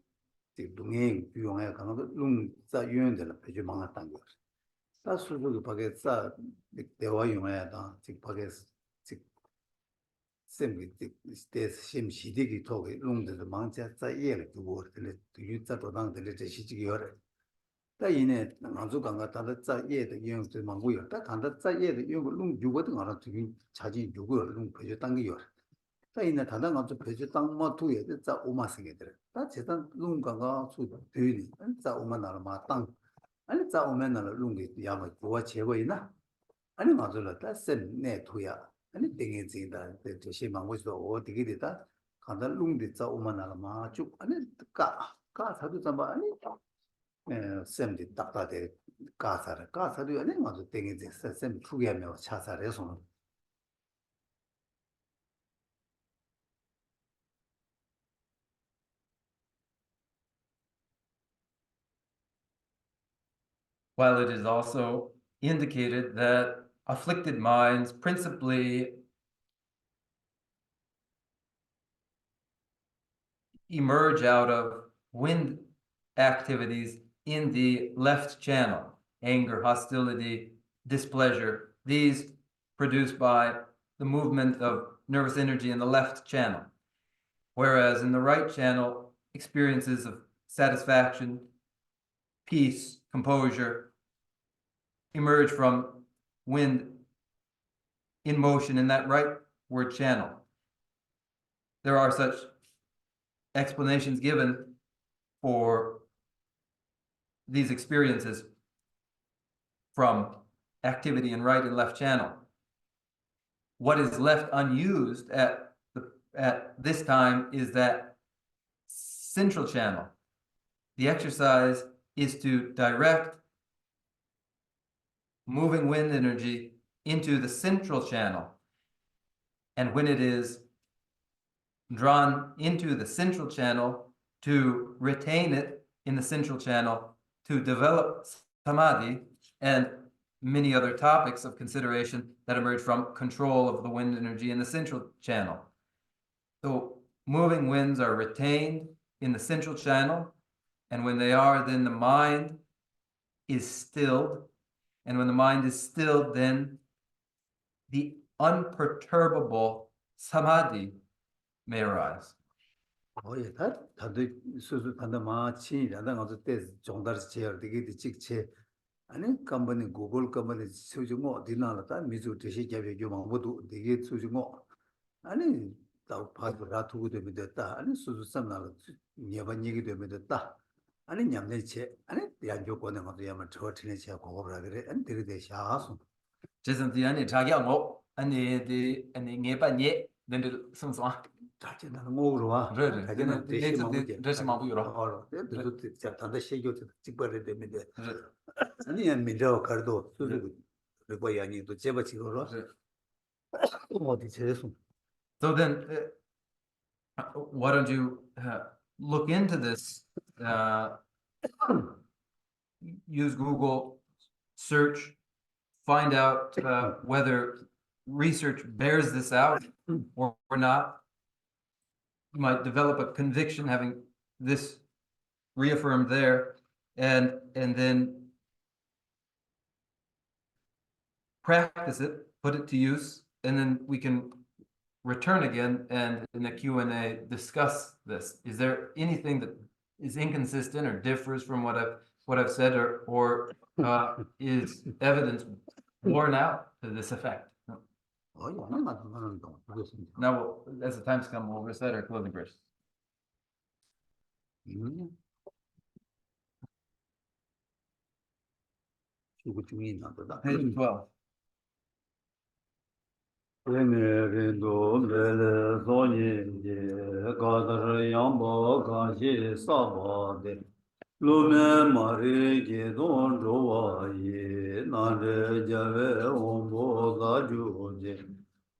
이 동행 유용해 가는 롱자 유연되는 배제 망한 단계 다 수도 밖에 자 대화 용해다 즉 밖에 즉 샘이 스테이스 심 시디기 토게 롱도 망자 자 예를 두고 들 유자도 당들 제 시기가 열어 다 이내 안주 강가 다들 자 예의 유용도 망고요 다 단다 자 예의 유용 롱 유거든 알아 지금 자지 유거 롱 배제 단계 열어 다 이내 단다 안주 배제 땅마 두에 자 오마스게들 다 제단 롱 강가 수 되니 자 오마 나마 땅 아니 자 오면은 롱이 야마 고와 제거이나 아니 맞을라 다센 내 투야 아니 땡이 진다 대시 망고서 어디게 되다 간다 롱디 자 오만나 마쭉 아니 까 사도 잠바 아니 샘디 딱다데 까사도 아니 맞을 땡이 샘 투게며 차사래서 While it is also indicated that afflicted minds principally emerge out of wind activities in the left channel, anger, hostility, displeasure, these produced by the movement of nervous energy in the left channel. Whereas in the right channel, experiences of satisfaction, peace, composure emerge from wind in motion in that rightward channel. There are such explanations given for these experiences from activity in right and left channel. What is left unused at this time is that central channel. The exercise is to direct moving wind energy into the central channel. And when it is drawn into the central channel, to retain it in the central channel, to develop samadhi and many other topics of consideration that emerge from control of the wind energy in the central channel. So moving winds are retained in the central channel, and when they are, then the mind is stilled, and when the mind is stilled, then the unperturbable samadhi may arise. 예, 다들 수수 단다 마치 라당 어서 때 정달스 제어 되게 직체 아니 컴퍼니 구글 컴퍼니 수중고 디나라다 미주 대시 개별 교망 모두 되게 수중고 아니 다 파도라 두고 되면 됐다 아니 수수 삼나가 예반 얘기 되면 됐다 아니 냠내체 아니 양교권에 가서 야만 저 트내체 고거라 그래 안 되게 샤서 제선티안이 자기하고 아니 녜빠녜 nen들 성성 자체 나는 먹으러 와 그래 자기는 대시 먹게 대시 먹으러 알아 내도 진짜 단다 시교도 직벌에 되면 돼 아니 민저 가도 수수 그거 아니 또 제바 지거로 어디 제수 So then, why don't you look into this? Use Google, search, find out whether research bears this out or not. You might develop a conviction having this reaffirmed there, and then practice it, put it to use, and then we can return again and in the Q&A discuss this. Is there anything that is inconsistent or differs from what I've said, or is evidence borne out to this effect? No. Now, as the time's come, we'll recite our closing verse. Page 12. rindu mele zonye gadar yamba gashi sabade lume mari gidon rowa ye nare jave ombo da juje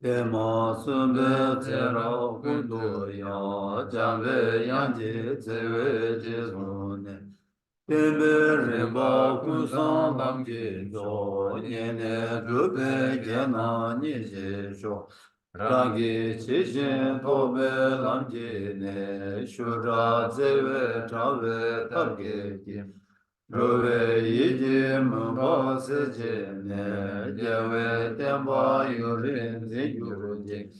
tema sumbe tera kundo ya jave yanje tsewe jezone Tembe rinpa kunsan lamge jo, nyene rupe gena nije jo, rangi chishin tobe lamge ne, shura zewe trawe targe kim, ruwe yiji mba seje ne, jewe temba yurin zingyuru jing,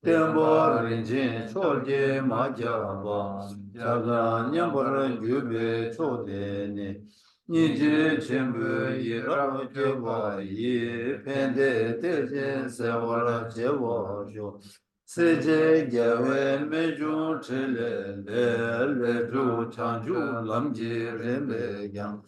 temba rinjin cholge majaba, jaga nyambar gyube chodene, nije chenbu yira jeba yi, pende teje sewara jeba jo, seje gyawe mejun chile le, le ju chanju lamji rembe gyang,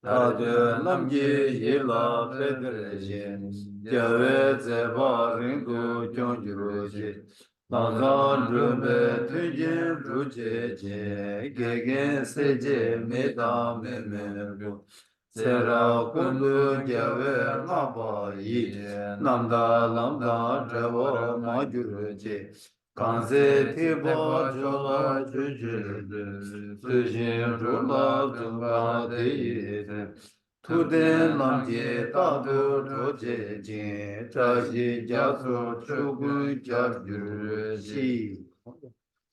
tade lamji yila federeje, gyawe zeba rindu kyonjuru je, Lazan rumbe tujin ruje je, gegen seje meda memeru. Sera kundu gyave ngaba yi, namda lamda drewa majuru je. Kanze tiba jola jujuru, tujin rula dunga deyire. Tuden lamje tadu roje jin, traji jasu chugu jabyu shi.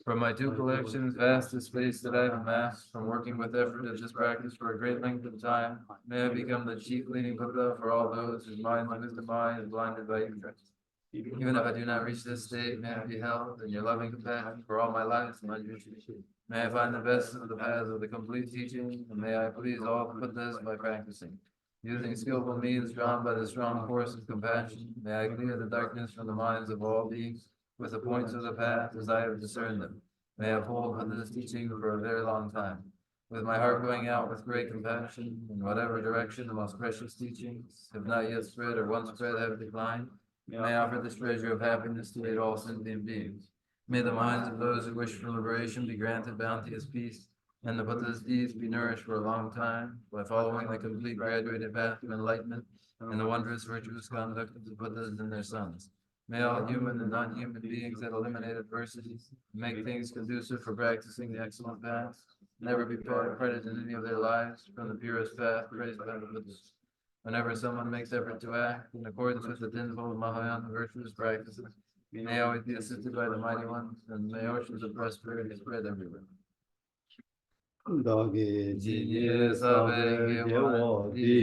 From my two collections, vast the space that I've amassed, from working with effort at this practice for a great length of time, may I become the chief leading Buddha for all those whose minds and wisdom eye is blinded by ignorance. Even if I do not reach this state, may I be held in your loving compassion for all my life, my duty. May I find the best of the paths of the complete teaching, and may I please all the Buddhas by practicing. Using skillful means drawn by the strong force of compassion, may I clear the darkness from the minds of all beings with the points of the path as I have discerned them. May I uphold Buddha's teaching for a very long time. With my heart going out with great compassion, in whatever direction the most precious teachings have not yet spread or once spread have declined, may I offer this treasure of happiness to aid all sentient beings. May the minds of those who wish for liberation be granted bounteous peace, and the Buddha's deeds be nourished for a long time by following the complete graduated path of enlightenment and the wondrous virtuous conduct of the Buddhas and their sons. May all human and non-human beings that eliminate adversities, make things conducive for practicing the excellent path, never be credit in any of their lives from the purest path praised by the Buddhas. Whenever someone makes effort to act in accordance with the tenfold Mahayana virtuous practices, may always be assisted by the mighty ones, and may oceans of prosperity spread everywhere. dāgī jīyē sābē gyēwā dī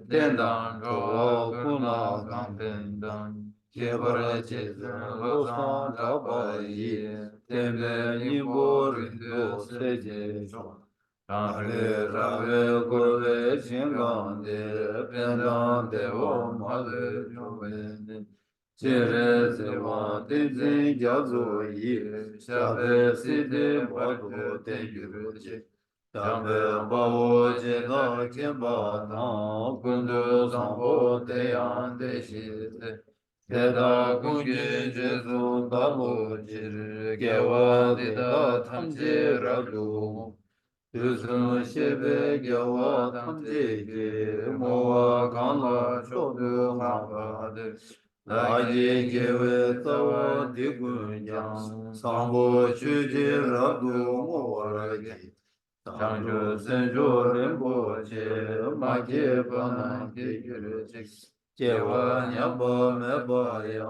tēndāng chōwā gōnā gāng tēndāng kēparā chēsāng lōsāng chāpa yī tēmbē nīmbō rīndō sēcē chō rāngē rāwē gōvē chēngāng dē pēndāng dēwō mālē chōwē chērē sēwā tēnzēng gyāzō yī shābē sīdē bādō tēngyū chē Yāmbē bāwō jēdā kēmbā tāng kundō sāmbō tēyāng tēshī tē tēdā kūngyē jēsū dālō jīr gyāwā dēdā tamjē rādū tūsū shēbē gyāwā tamjē jē mōwā kānlā chōdū ngāmbā dē lājē gyāwē tāwā dīgūn jāng sāmbō chūjē rādū mōwā rājē Changzhou Senzhou Rinpoche Makye Bana Kekere Chik Jewa Nyamba Meba Ya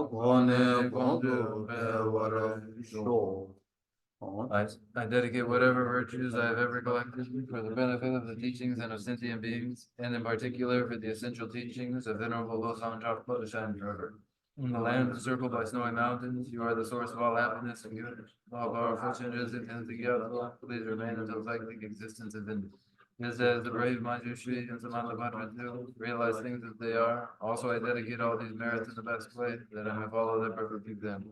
Kone Kondu Pewara Sho I dedicate whatever virtues I have ever collected for the benefit of the teachings and of sentient beings, and in particular for the essential teachings of Venerable Losang Chokpa to shine forever. In the land encircled by snowy mountains, you are the source of all happiness and good. All powerful changes in the please remain until psychic existence is ended. Just as the brave Manjushri and Samantabhadra do, realize things as they are, also I dedicate all these merits in the best way, that I may follow their perfect example.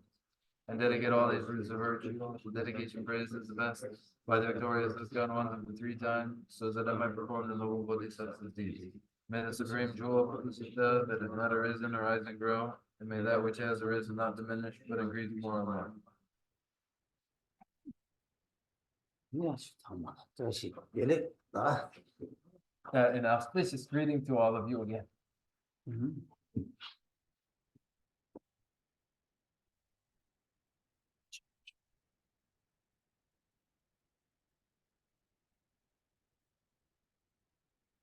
And dedicate all these fruits of virtue, dedication praises the best, by the victorious Iskan one of the 3 times, so that I might perform the noble bodhisattvas deeds. May the supreme jewel of the Siddha that has not arisen arise and grow, and may that which has arisen not diminish, but increase more and more. An auspicious greeting to all of you again.